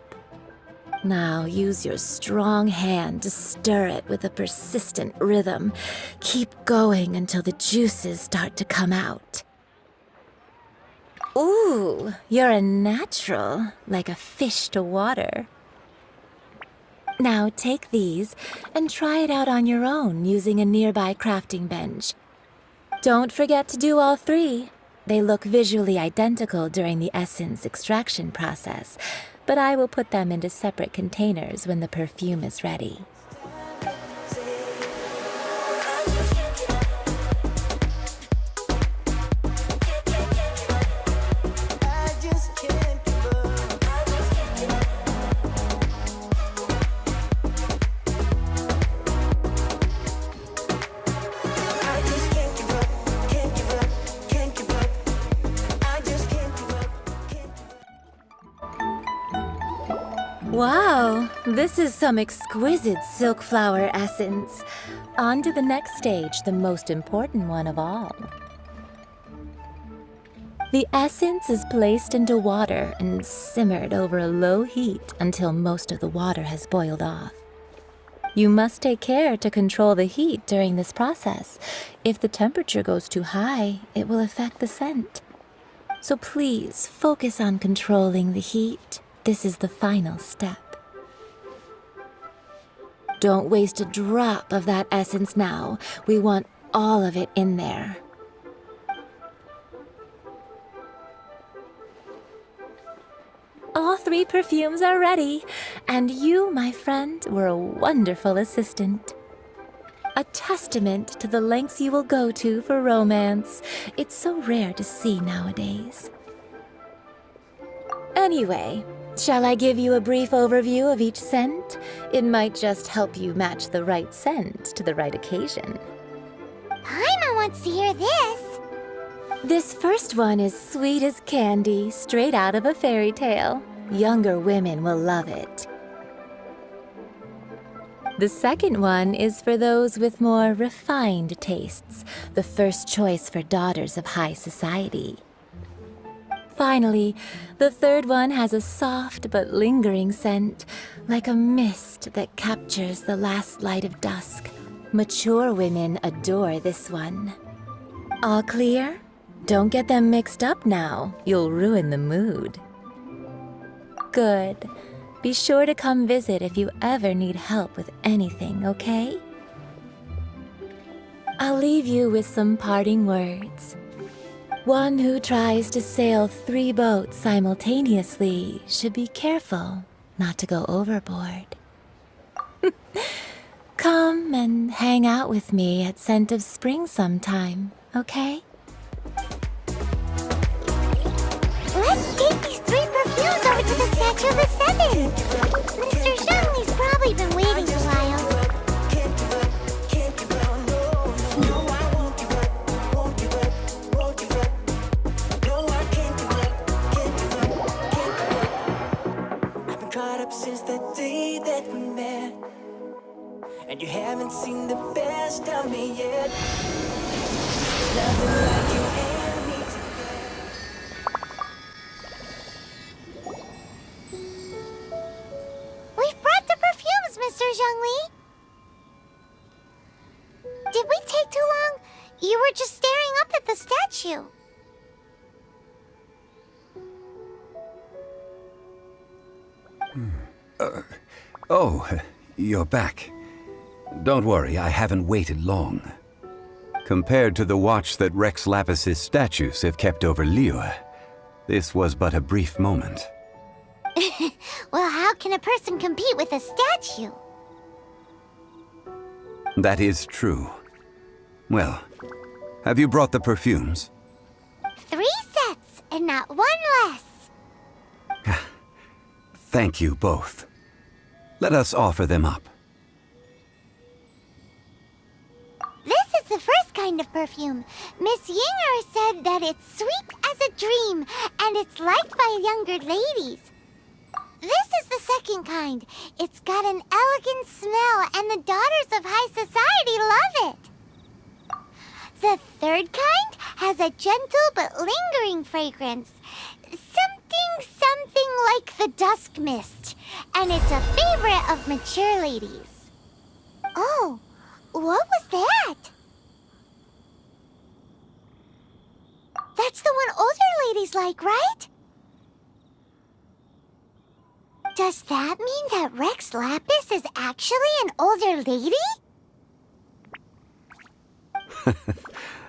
Now use your strong hand to stir it with a persistent rhythm. Keep going until the juices start to come out. Ooh, you're a natural, like a fish to water. Now take these and try it out on your own using a nearby crafting bench. Don't forget to do all three. They look visually identical during the essence extraction process, but I will put them into separate containers when the perfume is ready. I just can't give up. I just can't give up, can't give up, can't give up. I just can't give up, can't give up. Wow, this is some exquisite silk flower essence. On to the next stage, the most important one of all. The essence is placed into water and simmered over a low heat until most of the water has boiled off. You must take care to control the heat during this process. If the temperature goes too high, it will affect the scent. So please focus on controlling the heat. This is the final step. Don't waste a drop of that essence now. We want all of it in there. All three perfumes are ready, and you, my friend, were a wonderful assistant. A testament to the lengths you will go to for romance. It's so rare to see nowadays. Anyway, shall I give you a brief overview of each scent? It might just help you match the right scent to the right occasion. Paimon wants to hear this. This first one is sweet as candy, straight out of a fairy tale. Younger women will love it. The second one is for those with more refined tastes, the first choice for daughters of high society. Finally, the third one has a soft but lingering scent, like a mist that captures the last light of dusk. Mature women adore this one. All clear? Don't get them mixed up now. You'll ruin the mood. Good. Be sure to come visit if you ever need help with anything, okay? I'll leave you with some parting words. One who tries to sail 3 boats simultaneously should be careful not to go overboard. Come and hang out with me at Scent of Spring sometime, okay? Let's take these 3 perfumes over to the Statue of the Seven. Mr. Zhongli's probably been waiting a while. I've been caught up since the day that we met, and you haven't seen the best of me yet. Nothing like you and me We've brought the perfumes, Mr. Zhongli. Did we take too long? You were just staring up at the statue. Oh, you're back. Don't worry, I haven't waited long. Compared to the watch that Rex Lapis's statues have kept over Liyue, this was but a brief moment. Well, how can a person compete with a statue? That is true. Well, have you brought the perfumes? 3 sets, and not 1 less. Thank you both. Let us offer them up. This is the first kind of perfume. Miss Yinger said that it's sweet as a dream, and it's liked by younger ladies. This is the second kind. It's got an elegant smell, and the daughters of high society love it. The third kind has a gentle but lingering fragrance. Something like the dusk mist, and it's a favorite of mature ladies. Oh, what was that? That's the one older ladies like, right? Does that mean that Rex Lapis is actually an older lady?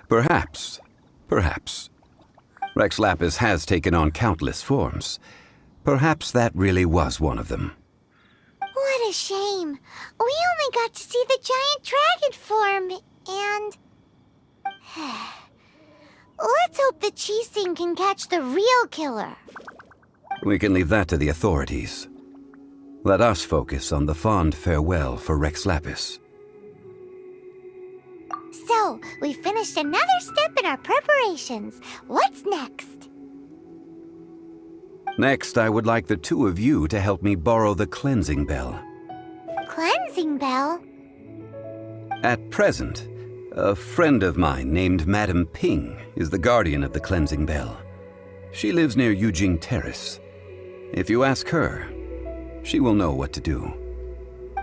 Perhaps. Perhaps. Rex Lapis has taken on countless forms. Perhaps that really was one of them. What a shame. We only got to see the giant dragon form, and... Let's hope the Qixing can catch the real killer. We can leave that to the authorities. Let us focus on the fond farewell for Rex Lapis. So, we finished another step in our preparations. What's next? Next, I would like the 2 of you to help me borrow the cleansing bell. Cleansing bell? At present, a friend of mine named Madame Ping is the guardian of the cleansing bell. She lives near Yujing Terrace. If you ask her, she will know what to do.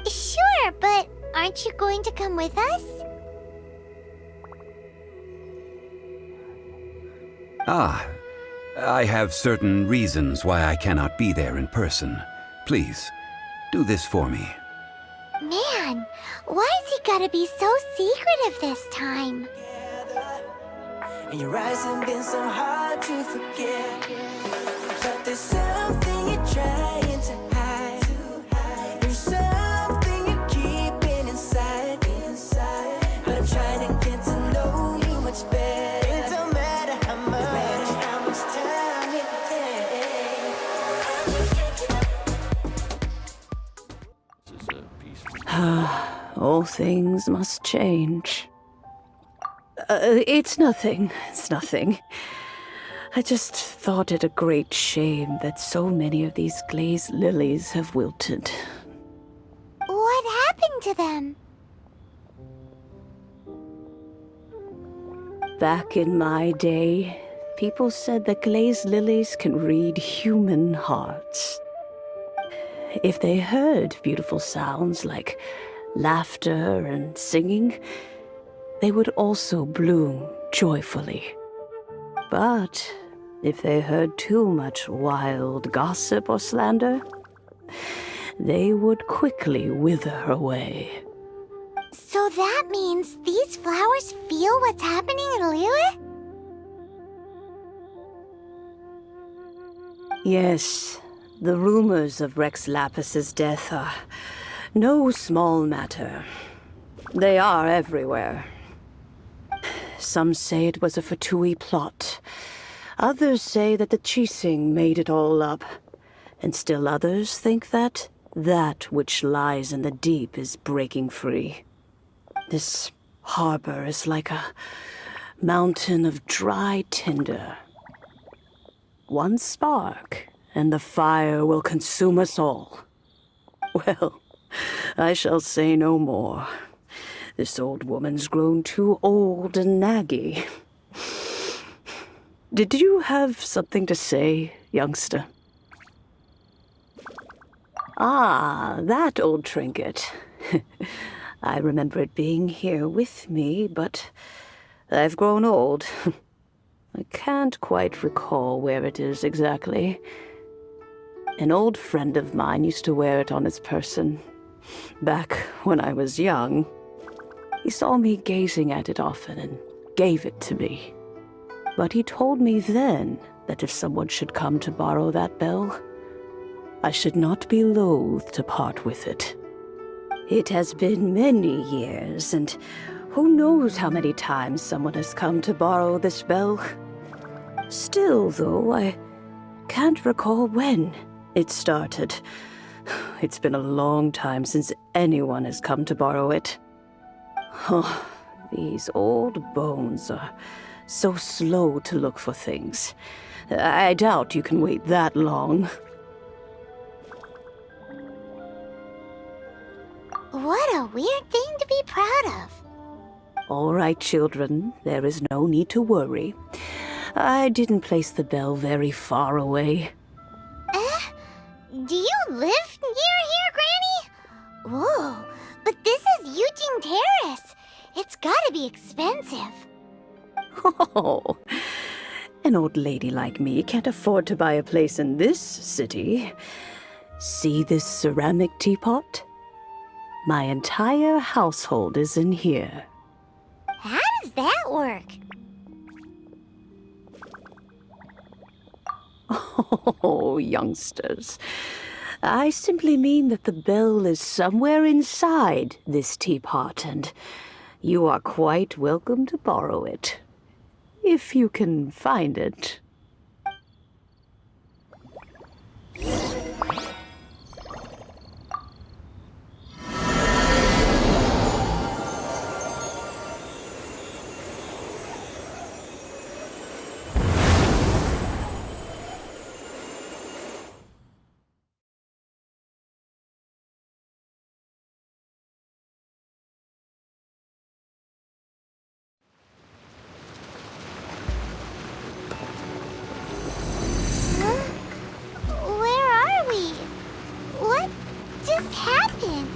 Sure, but aren't you going to come with us? Ah, I have certain reasons why I cannot be there in person. Please, do this for me. Man, why's he gotta be so secretive this time? and your eyes have been so hard to forget. But there's something you're trying to hide. There's something you're keeping inside. But I'm trying to get to know you much better. It don't matter how much, time it takes. All things must change. It's nothing. I just thought it a great shame that so many of these glazed lilies have wilted. What happened to them? Back in my day, people said that glazed lilies can read human hearts. If they heard beautiful sounds like laughter and singing, they would also bloom joyfully. But if they heard too much wild gossip or slander, they would quickly wither away. So that means these flowers feel what's happening in Liyue? Yes, the rumors of Rex Lapis's death are no small matter. They are everywhere. Some say it was a Fatui plot. Others say that the Chising made it all up. And still others think that which lies in the deep is breaking free. This harbor is like a mountain of dry tinder. One spark, and the fire will consume us all. Well, I shall say no more. This old woman's grown too old and naggy. Did you have something to say, youngster? Ah, that old trinket. I remember it being here with me, but I've grown old. I can't quite recall where it is exactly. An old friend of mine used to wear it on his person, back when I was young. He saw me gazing at it often and gave it to me. But he told me then that if someone should come to borrow that bell, I should not be loath to part with it. It has been many years, and who knows how many times someone has come to borrow this bell. Still, though, I can't recall when it started. It's been a long time since anyone has come to borrow it. Oh, these old bones are so slow to look for things. I doubt you can wait that long. What a weird thing to be proud of. All right, children, there is no need to worry. I didn't place the bell very far away. Do you live near here, Granny? Whoa, but this is Eugene Terrace. It's gotta be expensive. Oh, an old lady like me can't afford to buy a place in this city. See this ceramic teapot? My entire household is in here. How does that work? Oh, youngsters. I simply mean that the bell is somewhere inside this teapot, and you are quite welcome to borrow it. If you can find it. Where are we? What just happened?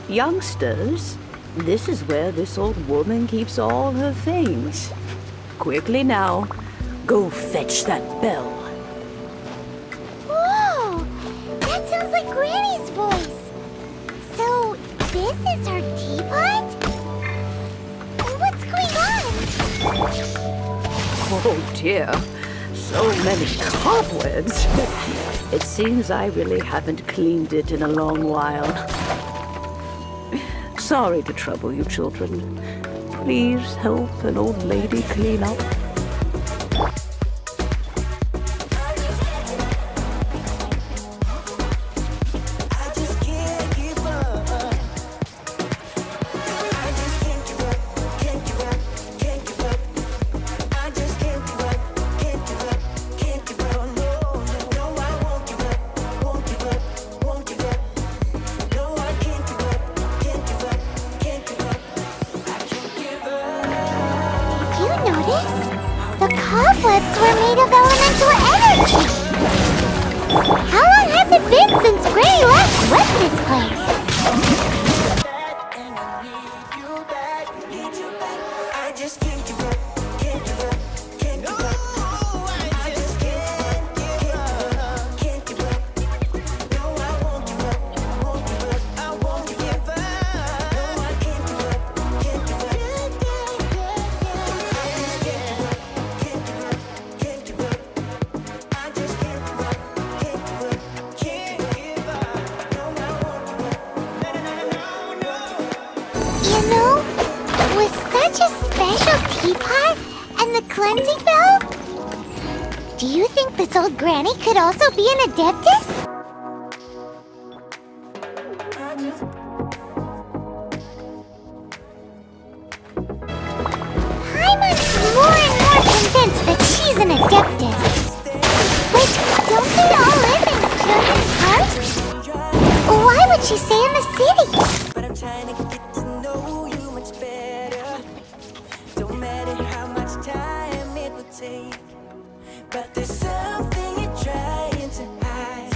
Youngsters, this is where this old woman keeps all her things. Quickly now, go fetch that bell. Whoa! That sounds like Granny's voice. So, this is her teapot? What's going on? Oh dear, so many cobwebs. It seems I really haven't cleaned it in a long while. Sorry to trouble you, children. Please help an old lady clean up. I just can't give up. I just can't give up, can't give up, can't give up. I just can't give up, can't give up, can't give up. No, no, I won't give up, won't give up, won't give up. No, I can't give up, can't give up, can't give up. I can't give up. Did you notice? teapot and the cleansing bell? Do you think this old granny could also be an adeptus? Paimon's more and more convinced that she's an adeptus. Wait, don't they all live in children's parks? Why would she stay in the city? But I'm trying to get to know you much better. Don't matter how much time it will take, but there's something you're trying to hide.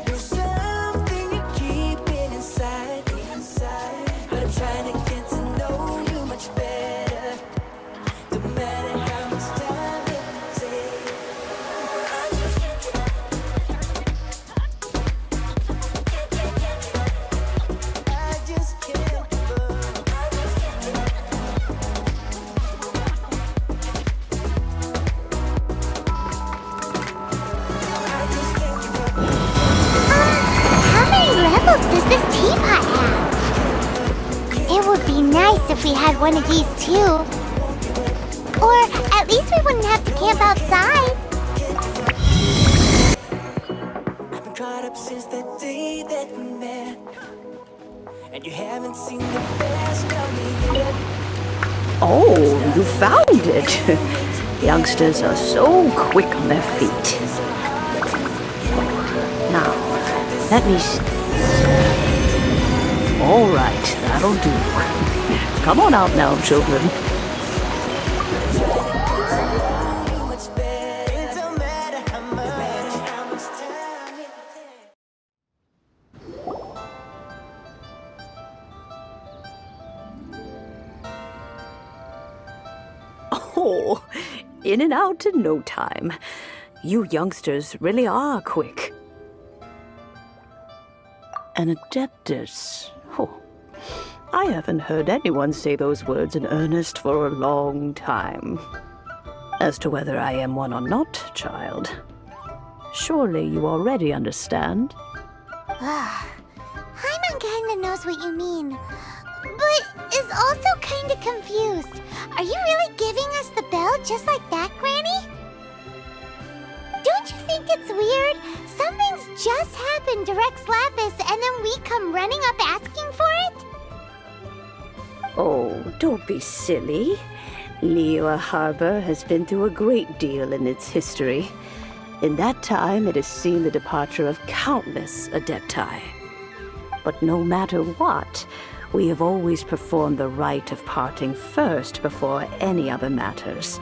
There's something you're keeping inside. But I'm trying to get to know you much better. Don't matter how much time it will take. I just can't give up. How many levels does this teapot have? It would be nice if we had one of these too. Or at least we wouldn't have to camp outside. I've been caught up since that day that we met, and you haven't seen the best of me yet. Oh, you found it. Youngsters are so quick on their feet. Now, let me see. All right, that'll do. Come on out now, children. Much better. It don't matter how much time it takes. Oh, in and out in no time. You youngsters really are quick. An adeptus. Oh, I haven't heard anyone say those words in earnest for a long time. As to whether I am one or not, child, surely you already understand. Paimon kinda knows what you mean, but is also kinda confused. Are you really giving us the bell just like that, Granny? Don't you think it's weird? Something's just happened to Rex Lapis and then we come running up asking for it? Oh, don't be silly. Liyue Harbor has been through a great deal in its history. In that time, it has seen the departure of countless adepti. But no matter what, we have always performed the rite of parting first before any other matters.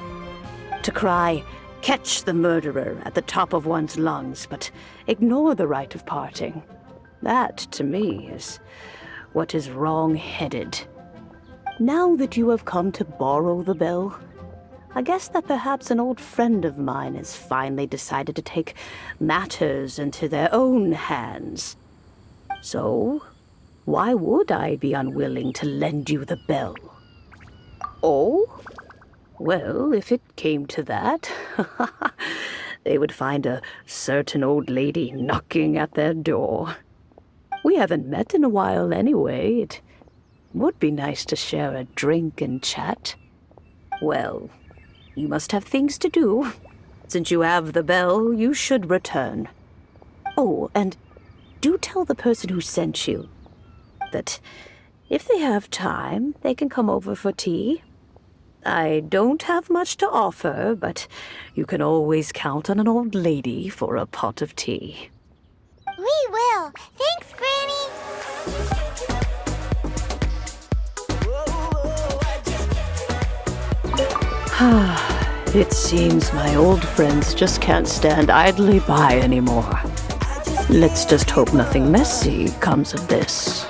To cry, "Catch the murderer," at the top of one's lungs, but ignore the rite of parting. That, to me, is what is wrong-headed. Now that you have come to borrow the bell, I guess that perhaps an old friend of mine has finally decided to take matters into their own hands. So, why would I be unwilling to lend you the bell? Oh? Well, if it came to that, they would find a certain old lady knocking at their door. We haven't met in a while anyway. It would be nice to share a drink and chat. Well, you must have things to do. Since you have the bell, you should return. Oh, and do tell the person who sent you that if they have time, they can come over for tea. I don't have much to offer, but you can always count on an old lady for a pot of tea. We will. Thanks, Granny. It seems my old friends just can't stand idly by anymore. Let's just hope nothing messy comes of this.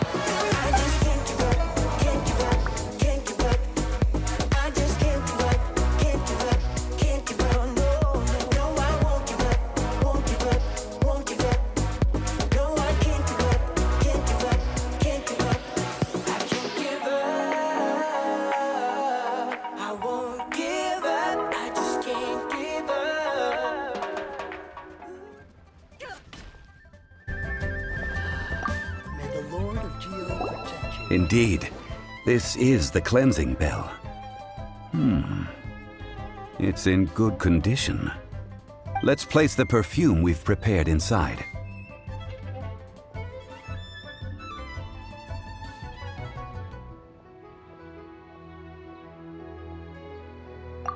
Indeed, this is the cleansing bell. It's in good condition. Let's place the perfume we've prepared inside.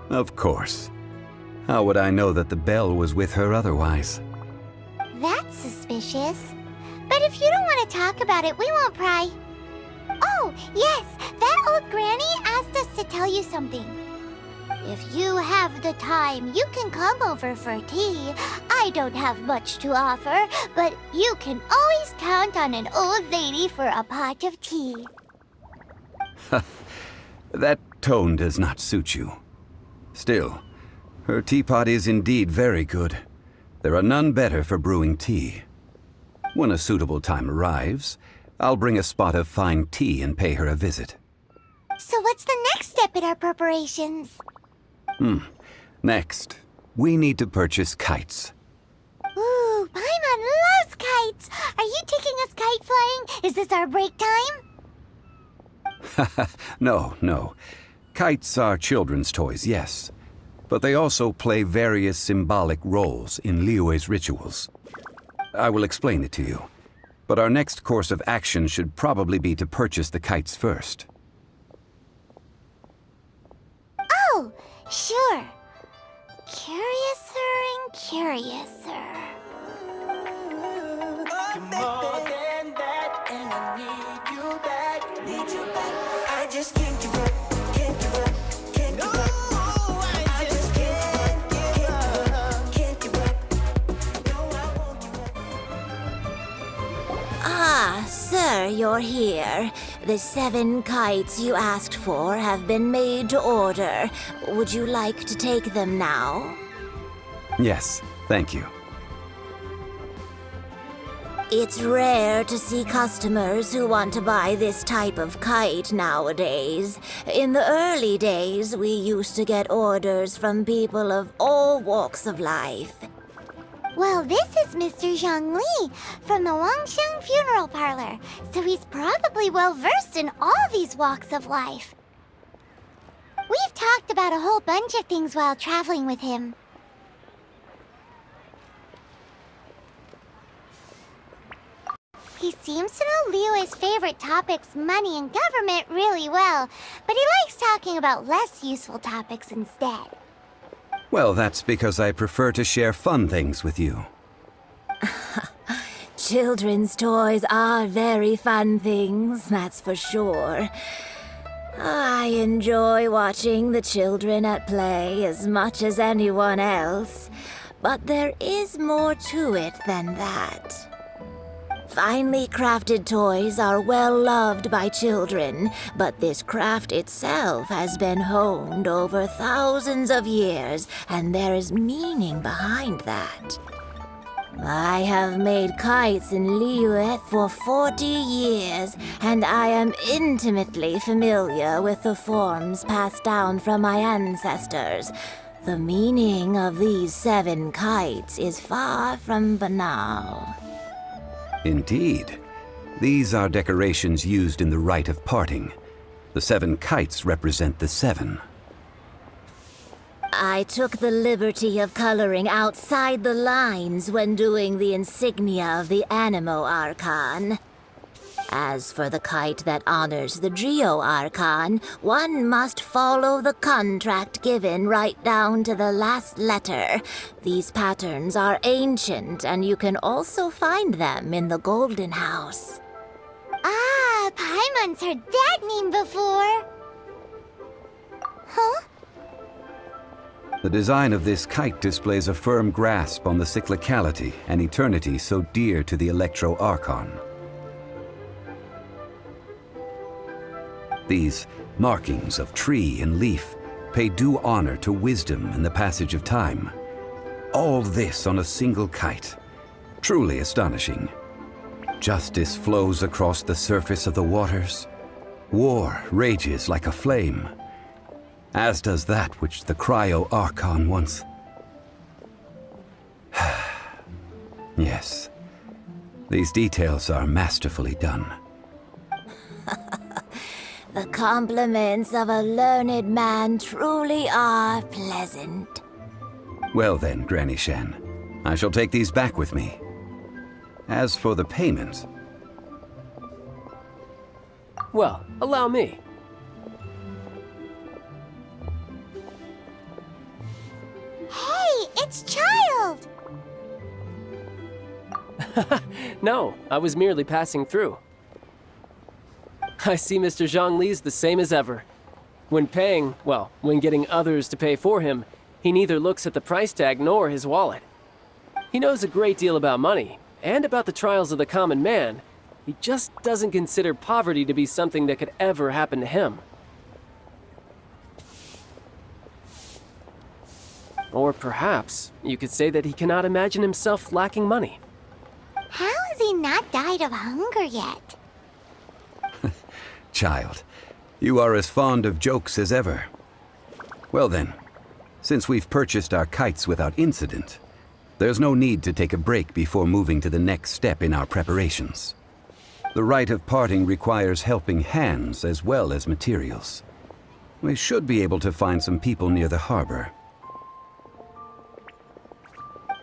Of course. How would I know that the bell was with her otherwise? That's suspicious. But if you don't want to talk about it, we won't pry. Oh, yes, that old granny asked us to tell you something. If you have the time, you can come over for tea. I don't have much to offer, but you can always count on an old lady for a pot of tea. That tone does not suit you. Still, her teapot is indeed very good. There are none better for brewing tea. When a suitable time arrives, I'll bring a spot of fine tea and pay her a visit. So what's the next step in our preparations? Next, we need to purchase kites. Ooh, Paimon loves kites! Are you taking us kite flying? Is this our break time? No. Kites are children's toys, yes. But they also play various symbolic roles in Liyue's rituals. I will explain it to you. But our next course of action should probably be to purchase the kites first. Oh, sure. Curiouser and curiouser. More than that, and I need you back, need you back. I just can't give up, can't give up, can't give up. I just can't give up, can't give up. No, I won't give up. Ah, sir, you're here. The 7 kites you asked for have been made to order. Would you like to take them now? Yes, thank you. It's rare to see customers who want to buy this type of kite nowadays. In the early days, we used to get orders from people of all walks of life. Well, this is Mr. Zhongli from the Wangsheng Funeral Parlor, so he's probably well-versed in all these walks of life. We've talked about a whole bunch of things while traveling with him. He seems to know Liyue's favorite topics, money and government, really well, but he likes talking about less useful topics instead. Well, that's because I prefer to share fun things with you. Children's toys are very fun things, that's for sure. I enjoy watching the children at play as much as anyone else, but there is more to it than that. Finely crafted toys are well loved by children, but this craft itself has been honed over thousands of years, and there is meaning behind that. I have made kites in Liyue for 40 years, and I am intimately familiar with the forms passed down from my ancestors. The meaning of these 7 kites is far from banal. Indeed. These are decorations used in the rite of parting. The 7 kites represent the 7. I took the liberty of coloring outside the lines when doing the insignia of the Animo Archon. As for the kite that honors the Geo Archon, one must follow the contract given right down to the last letter. These patterns are ancient, and you can also find them in the Golden House. Ah, Paimon's heard that name before. Huh? The design of this kite displays a firm grasp on the cyclicality and eternity so dear to the Electro Archon. These markings of tree and leaf pay due honor to wisdom and the passage of time. All this on a single kite. Truly astonishing. Justice flows across the surface of the waters. War rages like a flame. As does that which the Cryo Archon once... Yes. These details are masterfully done. The compliments of a learned man truly are pleasant. Well then, Granny Shan, I shall take these back with me. As for the payment... Well, allow me. Hey, it's Child! No, I was merely passing through. I see Mr. Zhongli's the same as ever. When paying, well, when getting others to pay for him, he neither looks at the price tag nor his wallet. He knows a great deal about money, and about the trials of the common man. He just doesn't consider poverty to be something that could ever happen to him. Or perhaps you could say that he cannot imagine himself lacking money. How has he not died of hunger yet? Child, you are as fond of jokes as ever. Well then, since we've purchased our kites without incident, there's no need to take a break before moving to the next step in our preparations. The rite of parting requires helping hands as well as materials. We should be able to find some people near the harbor.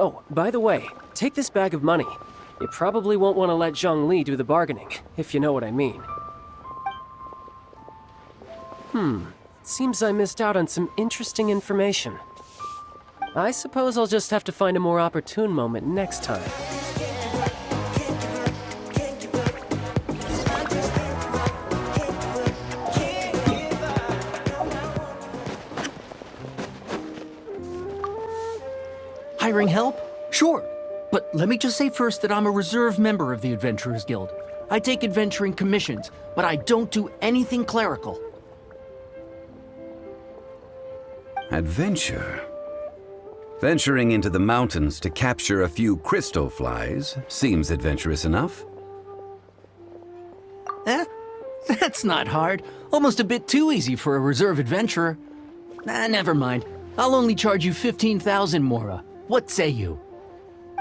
Oh, by the way, take this bag of money. You probably won't want to let Zhongli do the bargaining, if you know what I mean. Seems I missed out on some interesting information. I suppose I'll just have to find a more opportune moment next time. Hiring help? Sure. But let me just say first that I'm a reserve member of the Adventurers Guild. I take adventuring commissions, but I don't do anything clerical. Adventure? Venturing into the mountains to capture a few crystal flies seems adventurous enough. That's not hard. Almost a bit too easy for a reserve adventurer. Never mind. I'll only charge you 15,000 Mora. What say you?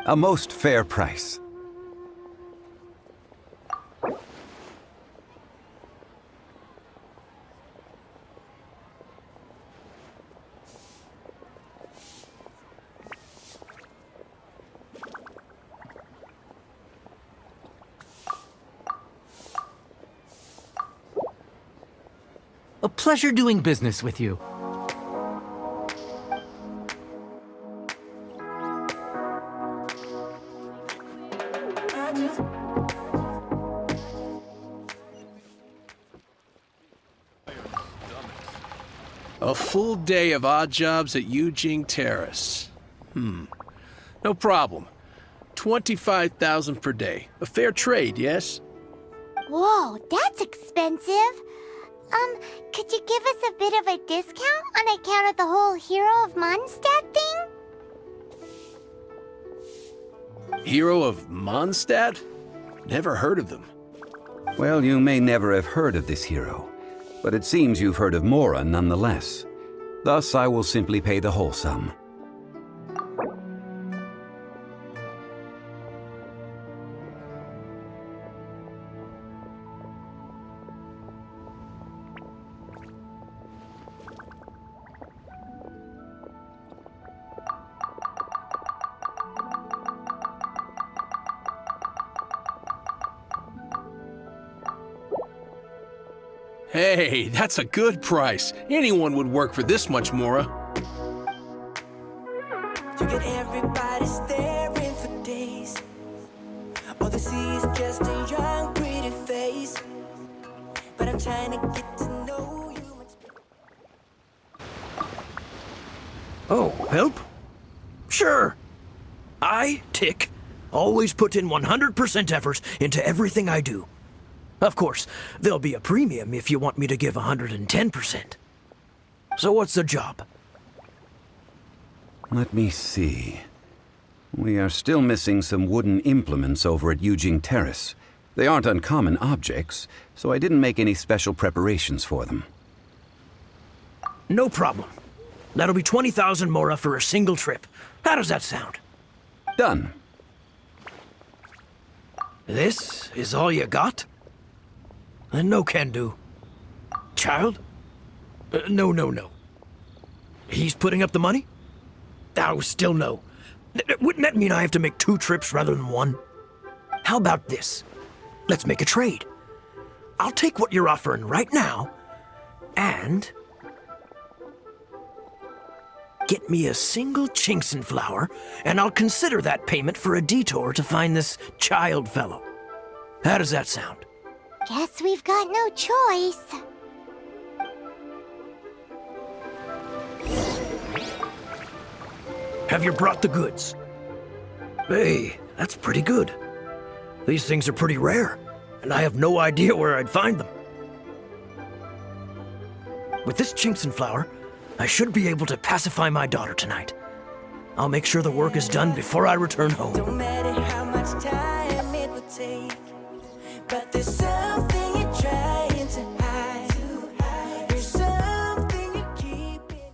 A most fair price. A pleasure doing business with you. A full day of odd jobs at Yujing Terrace. No problem. 25,000 per day. A fair trade, yes? Whoa, that's expensive. Could you give us a bit of a discount on account of the whole Hero of Mondstadt thing? Hero of Mondstadt? Never heard of them. Well, you may never have heard of this hero, but it seems you've heard of Mora nonetheless. Thus, I will simply pay the whole sum. Hey, that's a good price. Anyone would work for this much, Mora. You get everybody staring for days. All they see is just a young, pretty face. But I'm trying to get to know you much better. Oh, help? Sure. I, Tick, always put in 100% effort into everything I do. Of course, there'll be a premium if you want me to give 110%. So what's the job? Let me see. We are still missing some wooden implements over at Yujing Terrace. They aren't uncommon objects, so I didn't make any special preparations for them. No problem. That'll be 20,000 Mora for a single trip. How does that sound? Done. This is all you got? Then no can do. child? No. He's putting up the money? Oh, still no. Wouldn't that mean I have to make 2 trips rather than 1? How about this? Let's make a trade. I'll take what you're offering right now, and get me a single Chinkson flower, and I'll consider that payment for a detour to find this child fellow. How does that sound? Guess we've got no choice. Have you brought the goods? Hey, that's pretty good. These things are pretty rare, and I have no idea where I'd find them. With this Chinkson flower, I should be able to pacify my daughter tonight. I'll make sure the work is done before I return home. Don't matter how much time it would take, but there's something you're trying to hide. There's something you're keeping.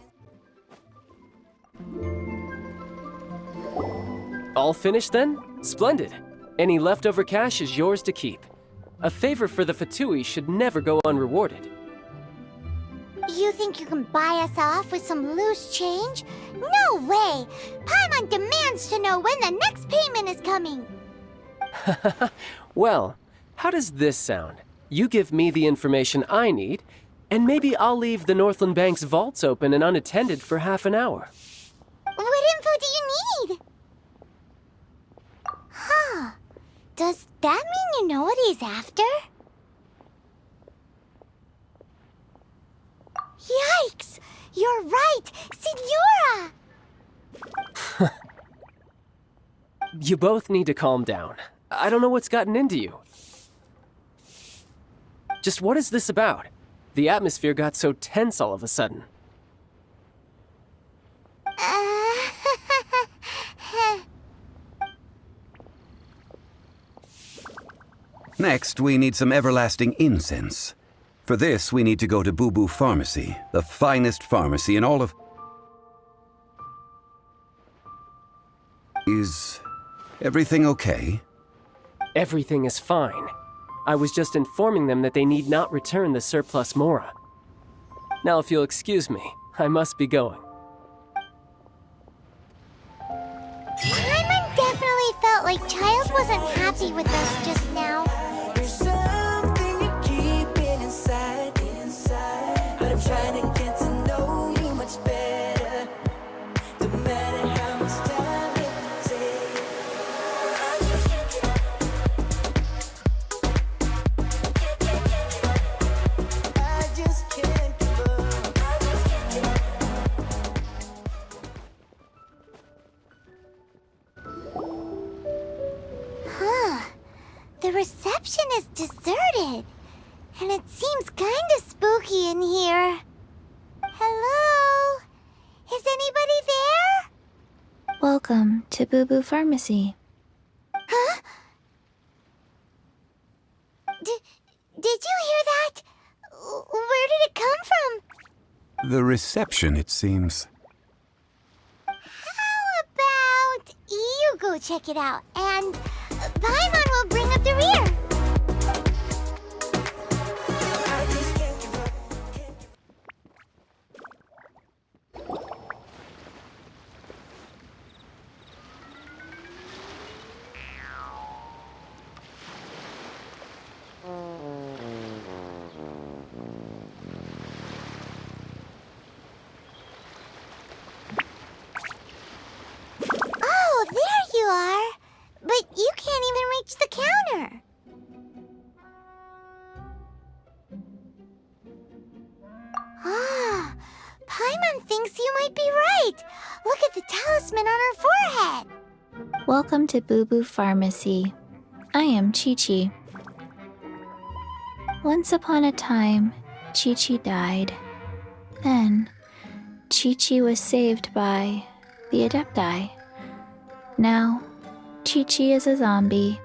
All finished then? Splendid. Any leftover cash is yours to keep. A favor for the Fatui should never go unrewarded. You think you can buy us off with some loose change? No way! Paimon demands to know when the next payment is coming. Well, how does this sound? You give me the information I need, and maybe I'll leave the Northland Bank's vaults open and unattended for half an hour. What info do you need? Huh. Does that mean you know what he's after? Yikes! You're right! Signora! You both need to calm down. I don't know what's gotten into you. Just what is this about? The atmosphere got so tense all of a sudden. Next, we need some everlasting incense. For this, we need to go to Boo Boo Pharmacy, the finest pharmacy in all of... Is everything okay? Everything is fine. I was just informing them that they need not return the surplus Mora. Now, if you'll excuse me, I must be going. Paimon definitely felt like Child wasn't happy with us just now. There's something you're keeping inside. But I'm trying to get to know you much better. Don't matter how much time it will take. I just can't give up. Huh. The reception is deserted. And it seems kinda spooky in here. Hello? Is anybody there? Welcome to Boo Boo Pharmacy. Huh? Did you hear that? Where did it come from? The reception, it seems. How about you go check it out, and Paimon will bring up the rear. I just can't give up. Oh, there you are. But you can't even reach the counter. Ah, Paimon thinks you might be right. Look at the talisman on her forehead. Welcome to Boo Boo Pharmacy. I am Chi-Chi. Once upon a time, Chi-Chi died. Then, Chi-Chi was saved by the Adepti. Now, Chi-Chi is a zombie.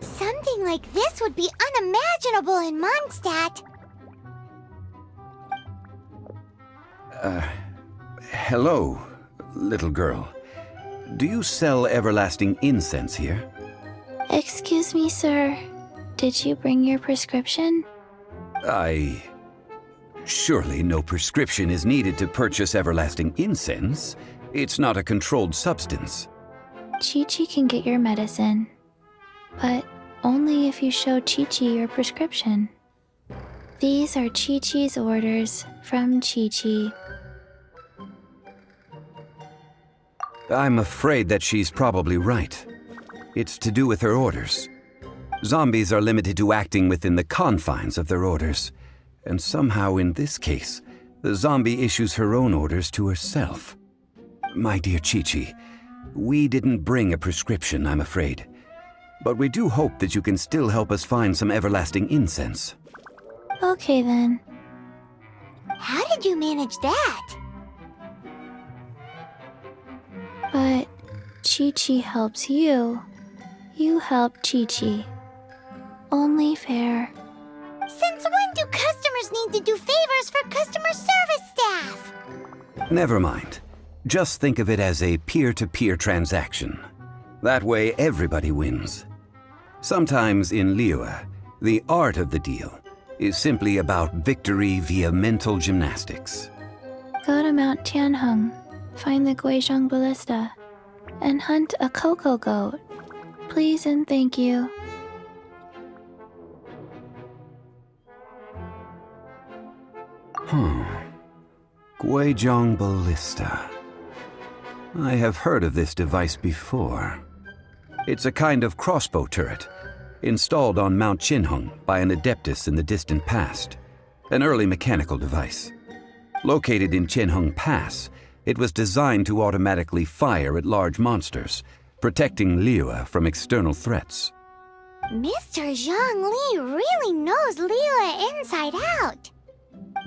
Something like this would be unimaginable in Mondstadt. Hello, little girl. Do you sell everlasting incense here? Excuse me, sir. Did you bring your prescription? Surely no prescription is needed to purchase everlasting incense. It's not a controlled substance. Chi-Chi can get your medicine, but only if you show Chi-Chi your prescription. These are Chi-Chi's orders from Chi-Chi. I'm afraid that she's probably right. It's to do with her orders. Zombies are limited to acting within the confines of their orders. And somehow in this case, the zombie issues her own orders to herself. My dear Chi-Chi, we didn't bring a prescription, I'm afraid. But we do hope that you can still help us find some everlasting incense. Okay then. How did you manage that? But Chi-Chi helps you. You help Chi-Chi. Only fair. Since when do customers need to do favors for customer service staff? Never mind. Just think of it as a peer-to-peer transaction. That way everybody wins. Sometimes in Liyue, the art of the deal is simply about victory via mental gymnastics. Go to Mount Tianheng, find the Guizhong Ballista, and hunt a cocoa goat. Please and thank you. Guizhong Ballista. I have heard of this device before. It's a kind of crossbow turret, installed on Mount Tianheng by an adeptus in the distant past, an early mechanical device. Located in Tianheng Pass, it was designed to automatically fire at large monsters, protecting Liyue from external threats. Mr. Zhongli really knows Liyue inside out.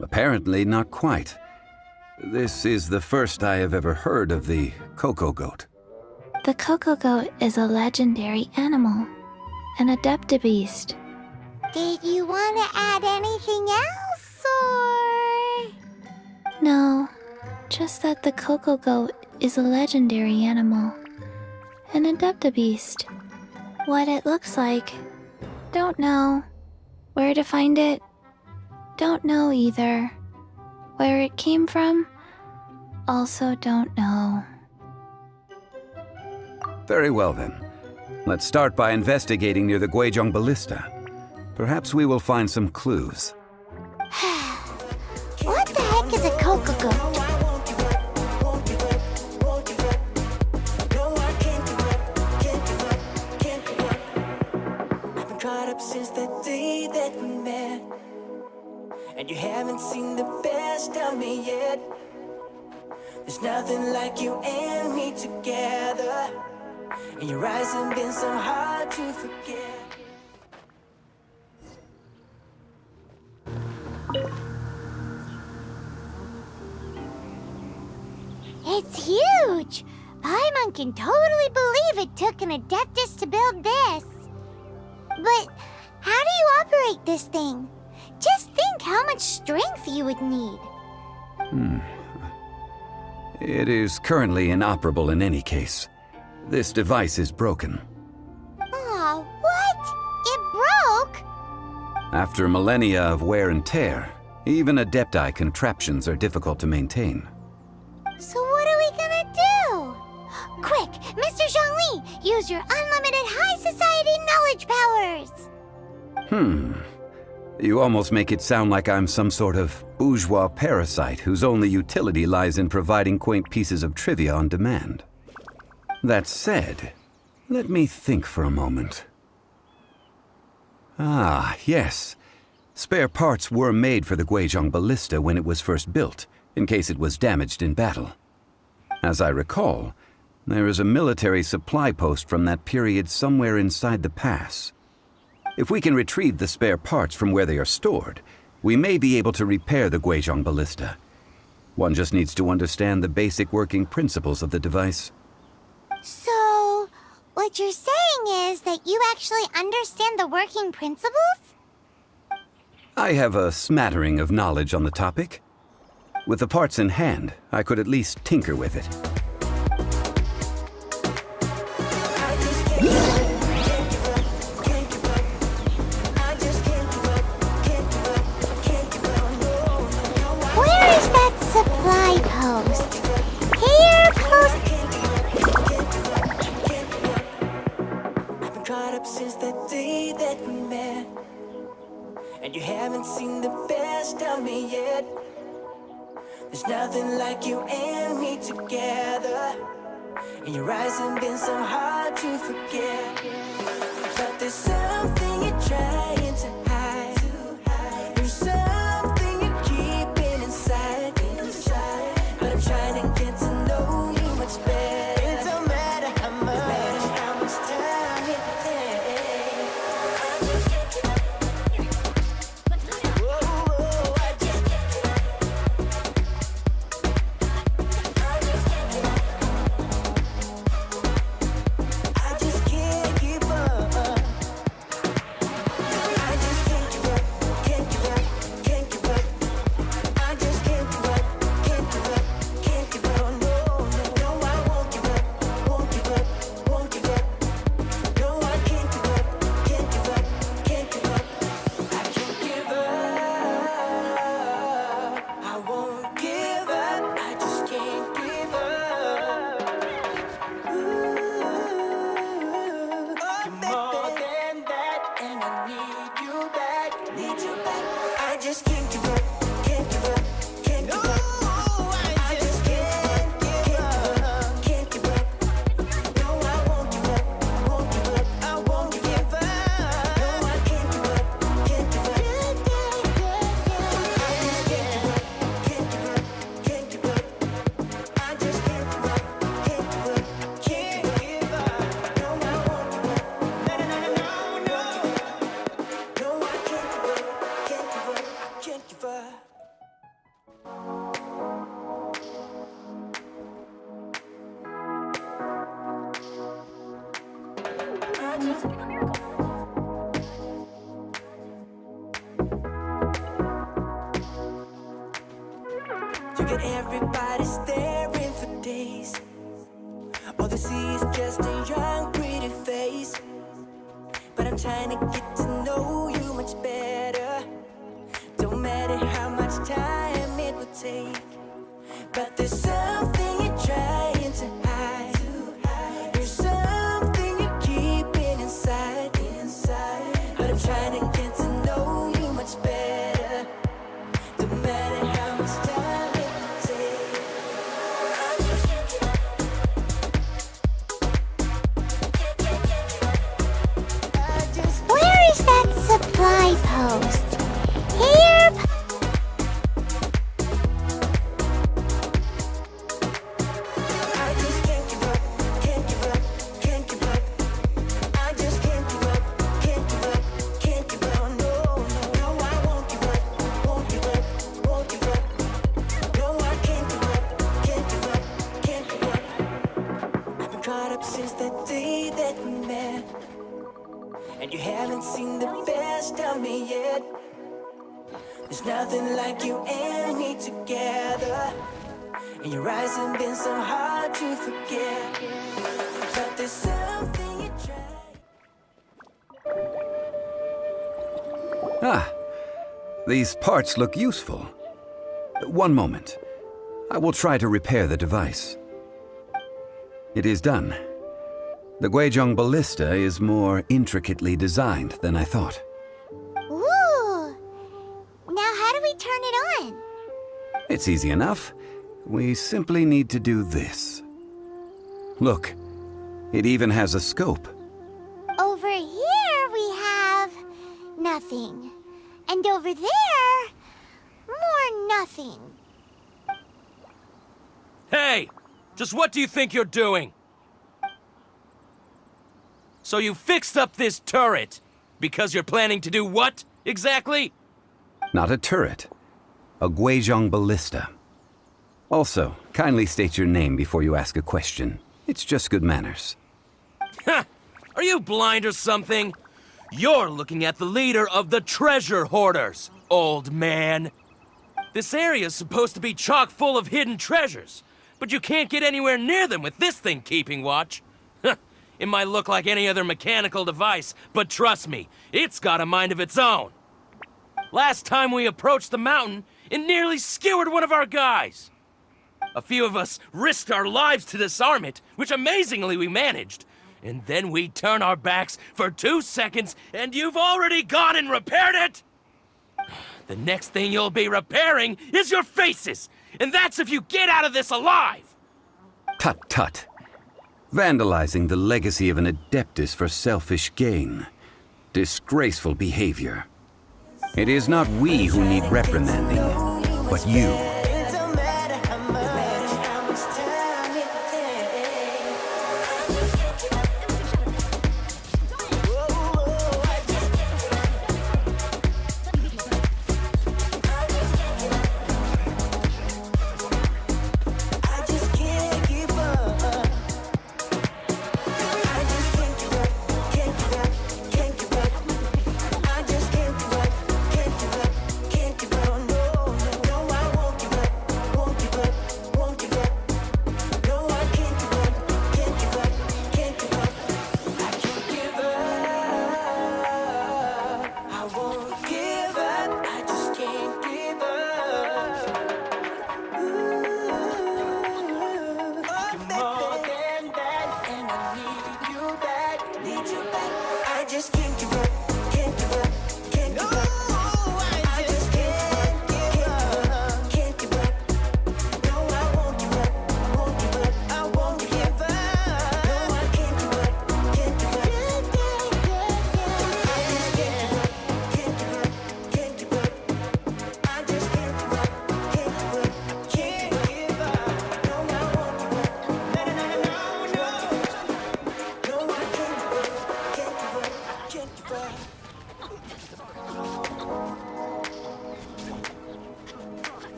Apparently not quite. This is the first I have ever heard of the cocoa goat. The cocoa goat is a legendary animal, an adeptabeast. Did you want to add anything else, or...? No, just that the cocoa goat is a legendary animal, an adeptabeast. What it looks like, don't know. Where to find it, don't know either. Where it came from, also don't know. Very well then. Let's start by investigating near the Guizhong Ballista. Perhaps we will find some clues. What the heck is a cocoa goat? I've been caught up since the day that we met, and you haven't seen the best of me yet. There's nothing like you and me together, and your eyes have been so hard to forget. It's huge! Paimon can totally believe it took an adeptus to build this. But how do you operate this thing? Just think how much strength you would need. It is currently inoperable in any case. This device is broken. Aw, what? It broke? After millennia of wear and tear, even adepti contraptions are difficult to maintain. So what are we gonna do? Quick, Mr. Zhongli, use your unlimited high society knowledge powers! You almost make it sound like I'm some sort of bourgeois parasite whose only utility lies in providing quaint pieces of trivia on demand. That said, let me think for a moment. Ah, yes. Spare parts were made for the Guizhong Ballista when it was first built, in case it was damaged in battle. As I recall, there is a military supply post from that period somewhere inside the pass. If we can retrieve the spare parts from where they are stored, we may be able to repair the Guizhong Ballista. One just needs to understand the basic working principles of the device. So, what you're saying is that you actually understand the working principles? I have a smattering of knowledge on the topic. With the parts in hand, I could at least tinker with it. on me yet. There's nothing like you and me together. And your eyes have been so hard to forget. But there's something you're trying to hide. There's something you're keeping inside. But I'm trying to get to know you much better. It don't matter how much, no matter how much time it takes. I just can't give up. Whoa, I just can't give up. I just can't give up. I just can't give up. I just can't give up. Can't give up. Can't give up. I just can't give up. Can't give up. Can't give up. No, no, no, I won't give up. Won't give up. Won't give up. No, I can't give up. Can't give up. Can't give up. I can't give up. I won't give up. I just can't give up. You're more than that, and I need you back. Need you back. I just can't give up. Can't give up. Can't give up. I just can't give up. Can't give up. No, I won't give up. Won't give up. I won't give up. No, I can't give up. Can't give up. I just can't give up. Can't give up. Can't give up. I just can't give up. Can't give up. Can't give up. No, I won't give up. No, I can't give up. Can't give up. I can't give up. I just You got everybody staring for days. All they see is just a young, pretty face. But I'm trying to get to know you much better. Don't matter how much time it will take. But there's something you're trying to hide. There's something you're keeping inside. But I'm trying to get to know you much better. Don't matter how much time it will take. I just can't give up. I just Where is that supply post? Here. I just can't give up. Can't give up. Can't give up. I just can't give up. Can't give up. Can't give up. No, no, no, I won't give up. Won't give up. Won't give up. No, I can't give up. Can't give up. Can't give up. I've been caught up since the day that we met. And you haven't seen the best of me yet. There's nothing like you and me together. And your eyes have been so hard to forget. But there's something you try. Ah, these parts look useful. One moment. I will try to repair the device. It is done. The Guizhong ballista is more intricately designed than I thought. Ooh. Now how do we turn it on? It's easy enough. We simply need to do this. Look, it even has a scope. Over here we have nothing. And over there, more nothing. Hey! Just what do you think you're doing? So you fixed up this turret because you're planning to do what, exactly? Not a turret. A Guizhong ballista. Also, kindly state your name before you ask a question. It's just good manners. Ha! Are you blind or something? You're looking at the leader of the treasure hoarders, old man. This area's supposed to be chock full of hidden treasures, but you can't get anywhere near them with this thing keeping watch. It might look like any other mechanical device, but trust me, it's got a mind of its own. Last time we approached the mountain, it nearly skewered one of our guys. A few of us risked our lives to disarm it, which amazingly we managed. And then we turn our backs for 2 seconds, and you've already gone and repaired it? the next thing you'll be repairing is your faces! And that's if you get out of this alive! Tut tut. Vandalizing the legacy of an Adeptus for selfish gain. Disgraceful behavior. It is not we who need reprimanding, but you.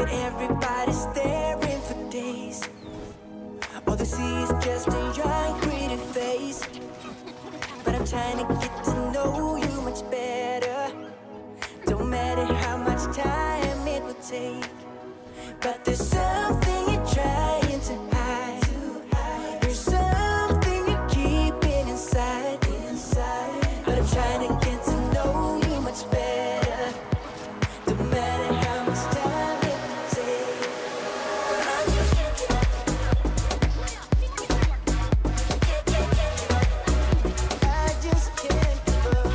Everybody staring for days. All they see is just a young, pretty face. But I'm trying to get to know you much better. Don't matter how much time it will take. But there's something you're trying to hide. There's something you're keeping inside. But I'm trying to get to know you much better. Don't matter how much time it will take. I just can't give up.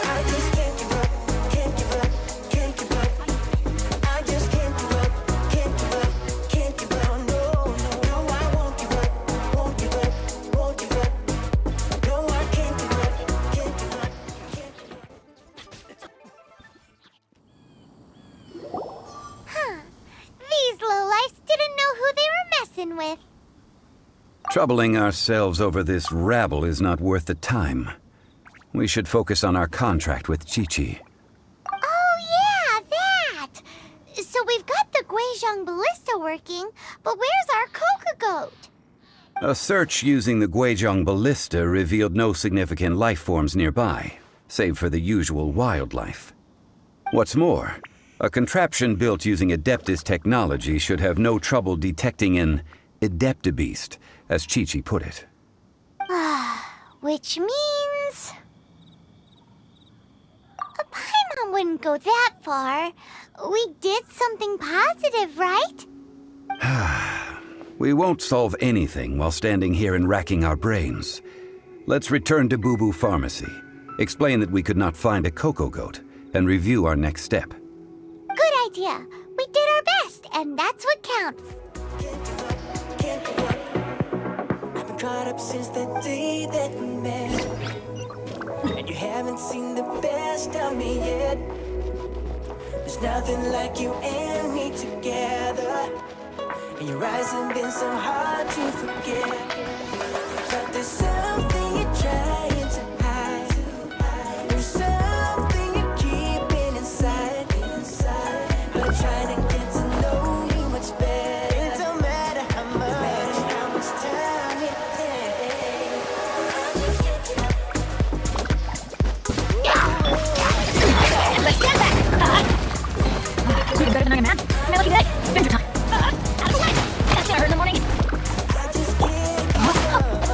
I just can't give up, can't give up, can't give up. I just can't give up, can't give up, can't give up. No, no, I won't give up, won't give up, won't give up. No, I can't give up, can't give up, can't give up. Huh. These lowlifes didn't know who they were messing with. Troubling ourselves over this rabble is not worth the time. We should focus on our contract with Chi-Chi. Oh, yeah, that! So we've got the Guizhong ballista working, but where's our Coca goat? A search using the Guizhong ballista revealed no significant life forms nearby, save for the usual wildlife. What's more, a contraption built using Adeptus technology should have no trouble detecting an Adeptabeast, as Chi-Chi put it. Which means... a Paimon wouldn't go that far. We did something positive, right? We won't solve anything while standing here and racking our brains. Let's return to Boo Boo Pharmacy, explain that we could not find a Coco Goat, and review our next step. Good idea. We did our best, and that's what counts. Can't give up. I've been caught up since the day that we met. And you haven't seen the best of me yet. There's nothing like you and me together. And your eyes have been so hard to forget. But there's something you're trying to hide. There's something you're keeping inside. But I'm trying to get to know you much better. It don't matter how much time it takes. Let's get back! Even better than Iron Man. My lucky day. Adventure time. Out of the way! That's gonna hurt in the morning. I just can't give up.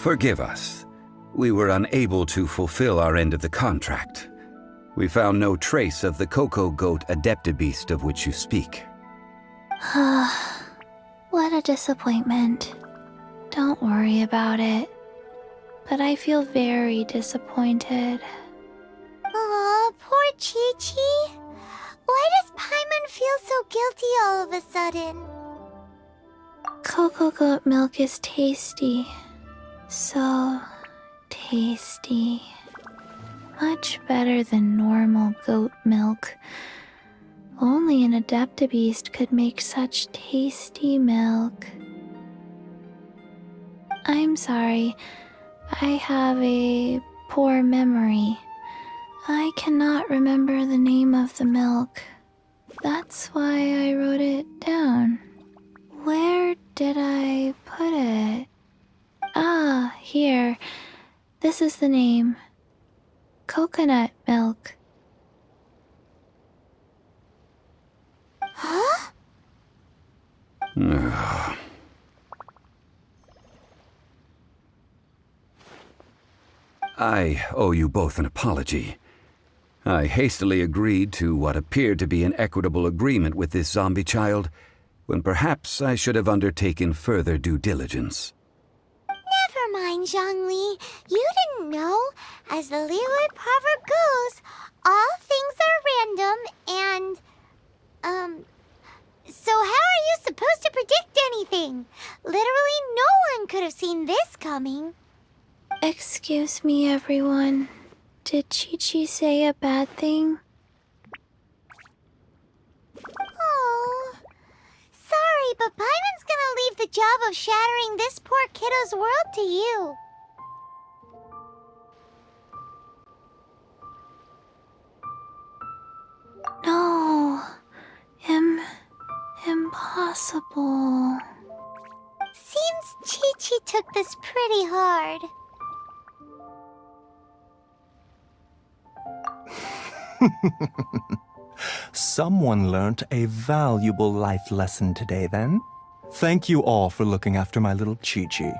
Forgive us. We were unable to fulfill our end of the contract. We found no trace of the Cocoa Goat Adeptabeast of which you speak. What a disappointment. Don't worry about it. But I feel very disappointed. Aw, poor Chi-Chi. Why does Paimon feel so guilty all of a sudden? Cocoa goat milk is tasty. So tasty. Much better than normal goat milk. Only an Adeptabeast could make such tasty milk. I'm sorry. I have a poor memory. I cannot remember the name of the milk. That's why I wrote it down. Where did I put it? Ah, here. This is the name. Coconut milk. Huh? I owe you both an apology. I hastily agreed to what appeared to be an equitable agreement with this zombie child, when perhaps I should have undertaken further due diligence. Never mind, Zhongli. You didn't know. As the Liyue proverb goes, all things are random and, so how are you supposed to predict anything? Literally no one could have seen this coming. Excuse me, everyone. Did Chi-Chi say a bad thing? Oh, sorry, but Paimon's gonna leave the job of shattering this poor kiddo's world to you. No. Impossible. Seems Chi-Chi took this pretty hard. Someone learnt a valuable life lesson today, then. Thank you all for looking after my little Chi-Chi.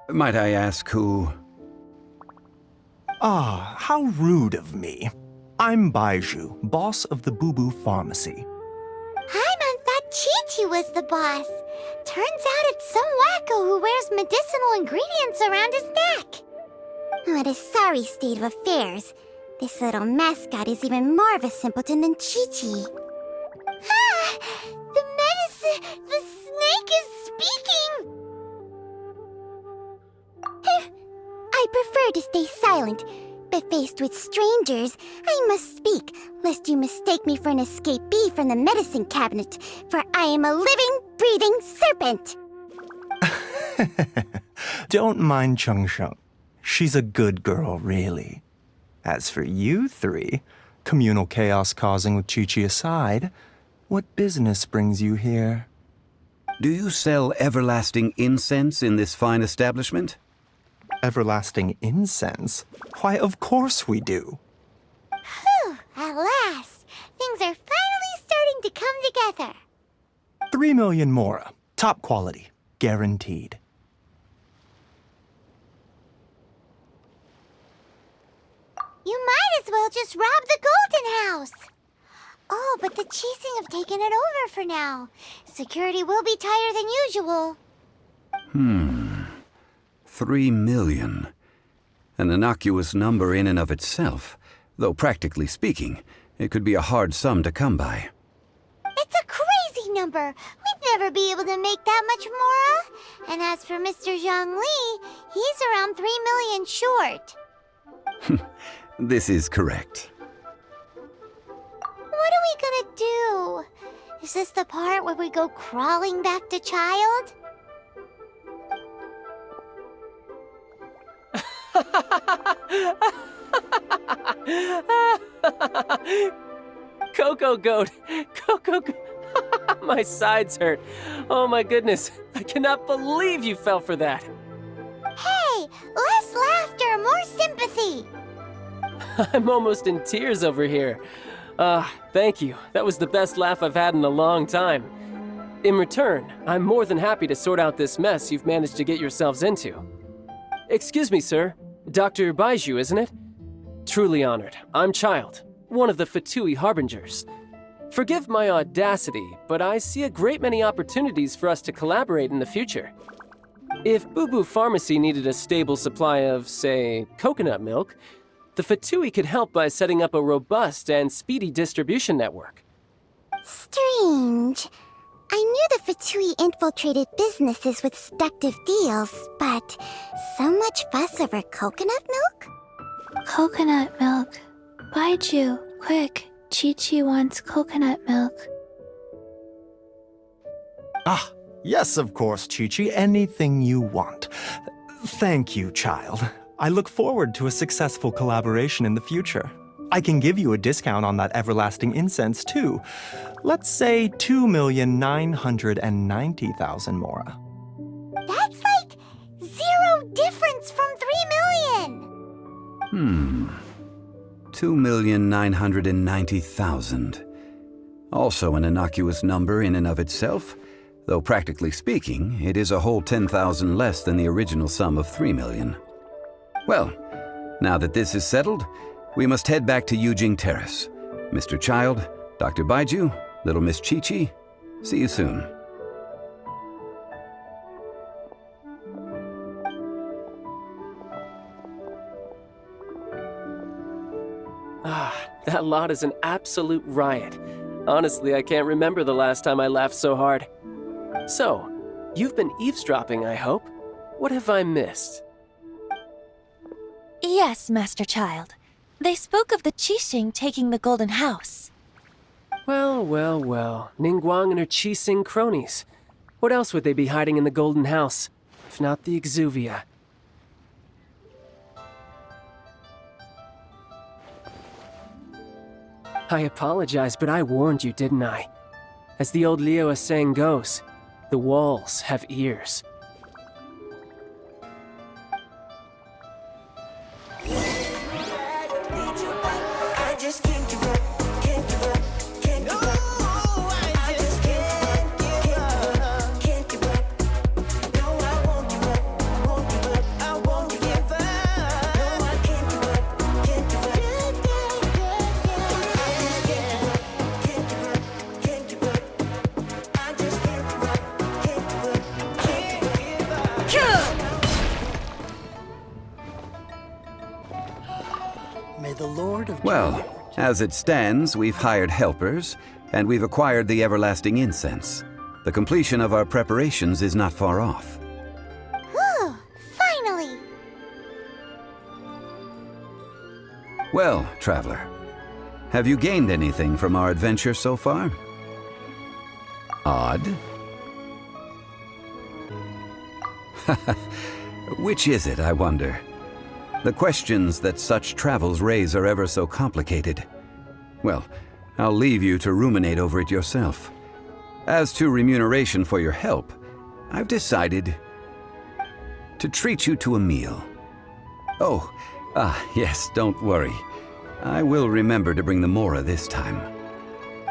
Might I ask who? Ah, how rude of me. I'm Baiju, boss of the Boo Boo Pharmacy. Paimon thought Chi-Chi was the boss. Turns out it's some wacko who wears medicinal ingredients around his neck. What a sorry state of affairs. This little mascot is even more of a simpleton than Chi-Chi. Ah! The snake is speaking! I prefer to stay silent, but faced with strangers, I must speak, lest you mistake me for an escapee from the medicine cabinet, for I am a living, breathing serpent! Don't mind Chung Sheng. She's a good girl, really. As for you three, communal chaos causing with Chi-Chi aside, what business brings you here? Do you sell everlasting incense in this fine establishment? Everlasting incense? Why, of course we do. Whew, at last. Things are finally starting to come together. 3 million mora. Top quality. Guaranteed. You might as well just rob the Golden House. Oh, but the chasing have taken it over for now. Security will be tighter than usual. 3 million. An innocuous number in and of itself, though practically speaking, it could be a hard sum to come by. It's a crazy number. We'd never be able to make that much mora. And as for Mr. Zhongli, he's around 3 million short. This is correct. What are we gonna do? Is this the part where we go crawling back to child? Cocoa Goat! Cocoa Goat! My sides hurt. Oh my goodness. I cannot believe you fell for that. Hey, less laughter, more sympathy. I'm almost in tears over here. Thank you. That was the best laugh I've had in a long time. In return, I'm more than happy to sort out this mess you've managed to get yourselves into. Excuse me, sir. Dr. Baiju, isn't it? Truly honored. I'm Child, one of the Fatui Harbingers. Forgive my audacity, but I see a great many opportunities for us to collaborate in the future. If Boo Boo Pharmacy needed a stable supply of, say, coconut milk, the Fatui could help by setting up a robust and speedy distribution network. Strange. I knew the Fatui infiltrated businesses with seductive deals, but so much fuss over coconut milk? Coconut milk. Baiju, quick. Chi-Chi wants coconut milk. Ah, yes, of course, Chi-Chi. Anything you want. Thank you, child. I look forward to a successful collaboration in the future. I can give you a discount on that everlasting incense, too. Let's say 2,990,000 mora. That's like 0 difference from 3 million! 2,990,000. Also an innocuous number in and of itself, though practically speaking, it is a whole 10,000 less than the original sum of 3 million. Well, now that this is settled, we must head back to Yujing Terrace. Mr. Child, Dr. Baiju, little Miss Chi-Chi, see you soon. That lot is an absolute riot. Honestly, I can't remember the last time I laughed so hard. So, you've been eavesdropping, I hope? What have I missed? Yes, Master Child. They spoke of the Qixing taking the Golden House. Well, well, well. Ningguang and her Qixing cronies. What else would they be hiding in the Golden House, if not the Exuvia? I apologize, but I warned you, didn't I? As the old Liu saying goes, the walls have ears. I just can't give up, can't give up, can't give up. I just can't give up, can't give up. No, I won't give up, won't give up, I won't give up. No, I can't give up, can't give up. I just can't give up, can't give up, can't give up. I just can't give up, can't give up, can't give up. May the Lord of Well, as it stands, we've hired helpers, and we've acquired the everlasting incense. The completion of our preparations is not far off. Whew, finally! Well, traveler, have you gained anything from our adventure so far? Odd. Which is it, I wonder? The questions that such travels raise are ever so complicated. Well, I'll leave you to ruminate over it yourself. As to remuneration for your help, I've decided to treat you to a meal. Oh, yes, don't worry. I will remember to bring the Mora this time.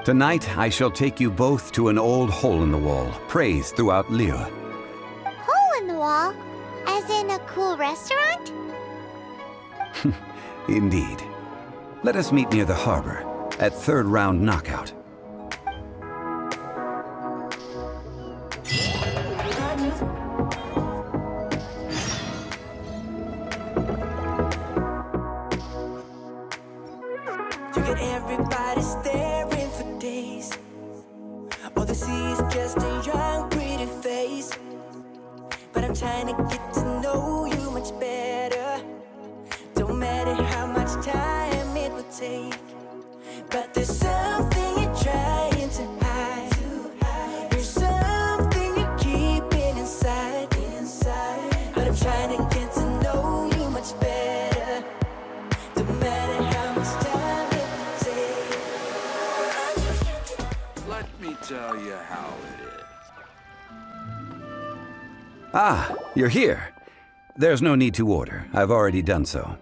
Tonight, I shall take you both to an old hole-in-the-wall, praised throughout Liu. Hole in the wall? As in a cool restaurant? Indeed. Let us meet near the harbor, at third round knockout. You get everybody staring for days. All they see is just a young, pretty face. But I'm trying to get to know you much better. Don't matter how much time it will take. But there's something you're trying to hide. There's something you're keeping inside. But I'm trying to get to know you much better. Don't matter how much time it will take. Let me tell you how it is. Ah, you're here. There's no need to order. I've already done so.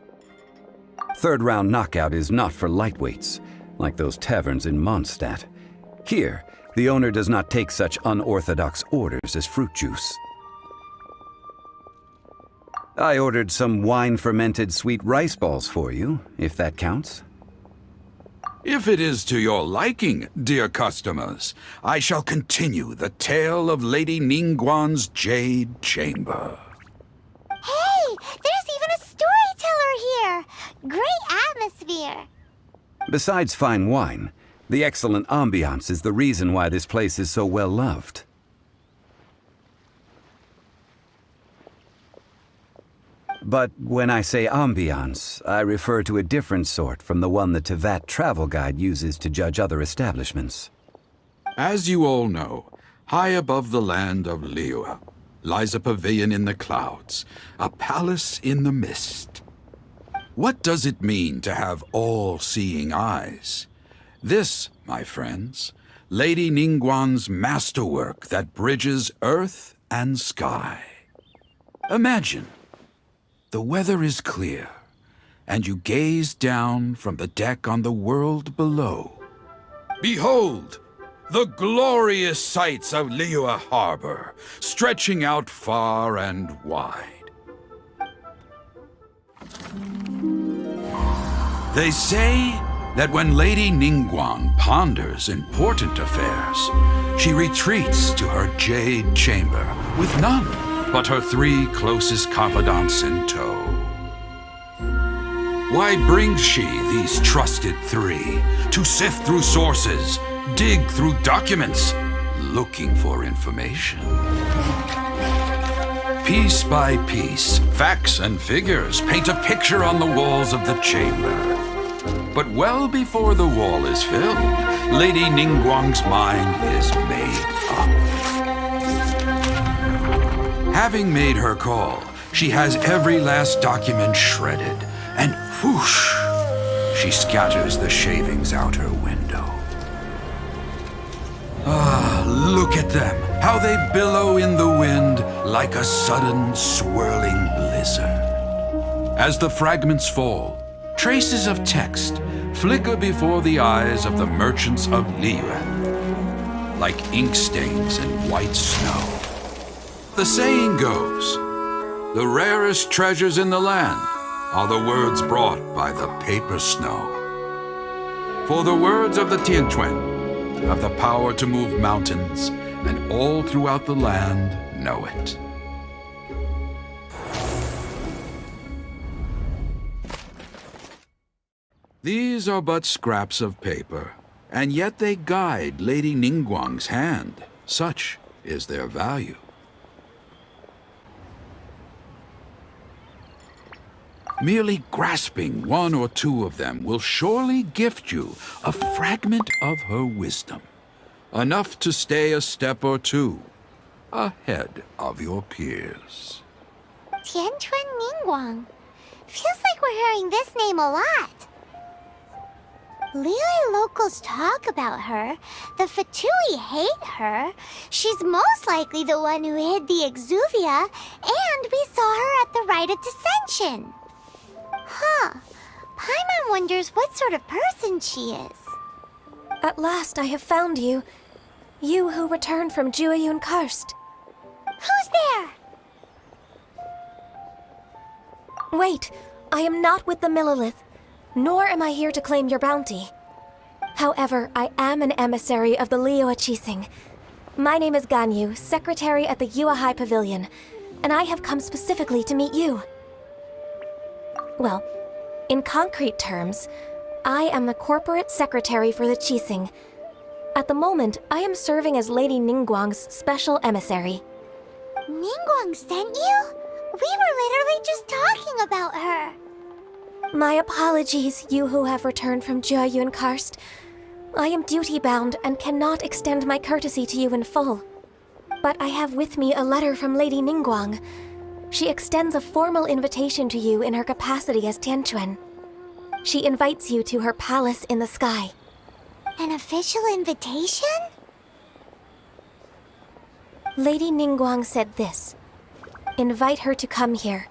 Third round knockout is not for lightweights, like those taverns in Mondstadt. Here, The owner does not take such unorthodox orders as fruit juice. I ordered some wine-fermented sweet rice balls for you, if that counts. If it is to your liking, dear customers, I shall continue the tale of Lady Ningguang's Jade Chamber. Hey, there's even a storyteller here! Great atmosphere! Besides fine wine, the excellent ambiance is the reason why this place is so well loved. But when I say ambiance, I refer to a different sort from the one the Tevat travel guide uses to judge other establishments. As you all know, high above the land of Liyue lies a pavilion in the clouds, a palace in the mist. What does it mean to have all-seeing eyes? This, my friends, Lady Ningguang's masterwork that bridges earth and sky. Imagine, the weather is clear, and you gaze down from the deck on the world below. Behold, the glorious sights of Liyue Harbor, stretching out far and wide. They say that when Lady Ningguang ponders important affairs, she retreats to her jade chamber with none but her 3 closest confidants in tow. Why brings she these trusted 3 to sift through sources, dig through documents, looking for information? Piece by piece, facts and figures paint a picture on the walls of the chamber. But well before the wall is filled, Lady Ningguang's mind is made up. Having made her call, she has every last document shredded, and whoosh, she scatters the shavings out her window. Ah, look at them, how they billow in the wind like a sudden swirling blizzard. As the fragments fall, traces of text flicker before the eyes of the merchants of Liyue, like ink stains in white snow. The saying goes, the rarest treasures in the land are the words brought by the paper snow. For the words of the Tianquan have the power to move mountains, and all throughout the land know it. These are but scraps of paper, and yet they guide Lady Ningguang's hand. Such is their value. Merely grasping 1 or 2 of them will surely gift you a fragment of her wisdom, enough to stay a step or 2 ahead of your peers. Tianquan Ningguang. Feels like we're hearing this name a lot. Liyue locals talk about her. The Fatui hate her. She's most likely the one who hid the exuvia, and we saw her at the rite of dissension. Huh. Paimon wonders what sort of person she is. At last I have found you. You who returned from Jueyun Karst. Who's there? Wait, I am not with the Millelith, nor am I here to claim your bounty. However, I am an emissary of the Liyue Qixing. My name is Ganyu, secretary at the Yuehai Pavilion, and I have come specifically to meet you. Well, in concrete terms, I am the corporate secretary for the Qixing. At the moment, I am serving as Lady Ningguang's special emissary. Ningguang sent you? We were literally just talking about her. My apologies, you who have returned from Jueyun Karst. I am duty-bound and cannot extend my courtesy to you in full. But I have with me a letter from Lady Ningguang. She extends a formal invitation to you in her capacity as Tianquan. She invites you to her palace in the sky. An official invitation? Lady Ningguang said this. Invite her to come here.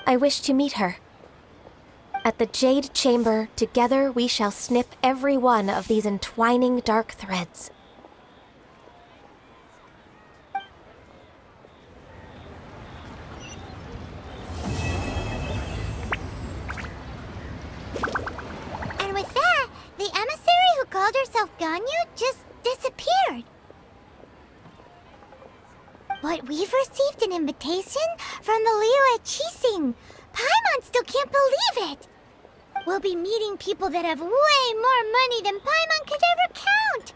I wish to meet her. At the Jade Chamber, together we shall snip every one of these entwining dark threads. yourself, Ganyu, just disappeared. But we've received an invitation from the Liyue Qixing. Paimon still can't believe it. We'll be meeting people that have way more money than Paimon could ever count.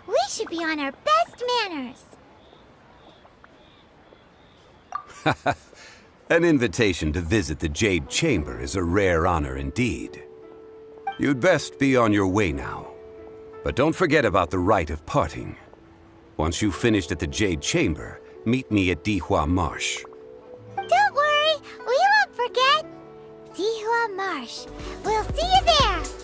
We should be on our best manners. An invitation to visit the Jade Chamber is a rare honor indeed. You'd best be on your way now. But don't forget about the rite of parting. Once you've finished at the Jade Chamber, meet me at Dihua Marsh. Don't worry, we won't forget. Dihua Marsh. We'll see you there.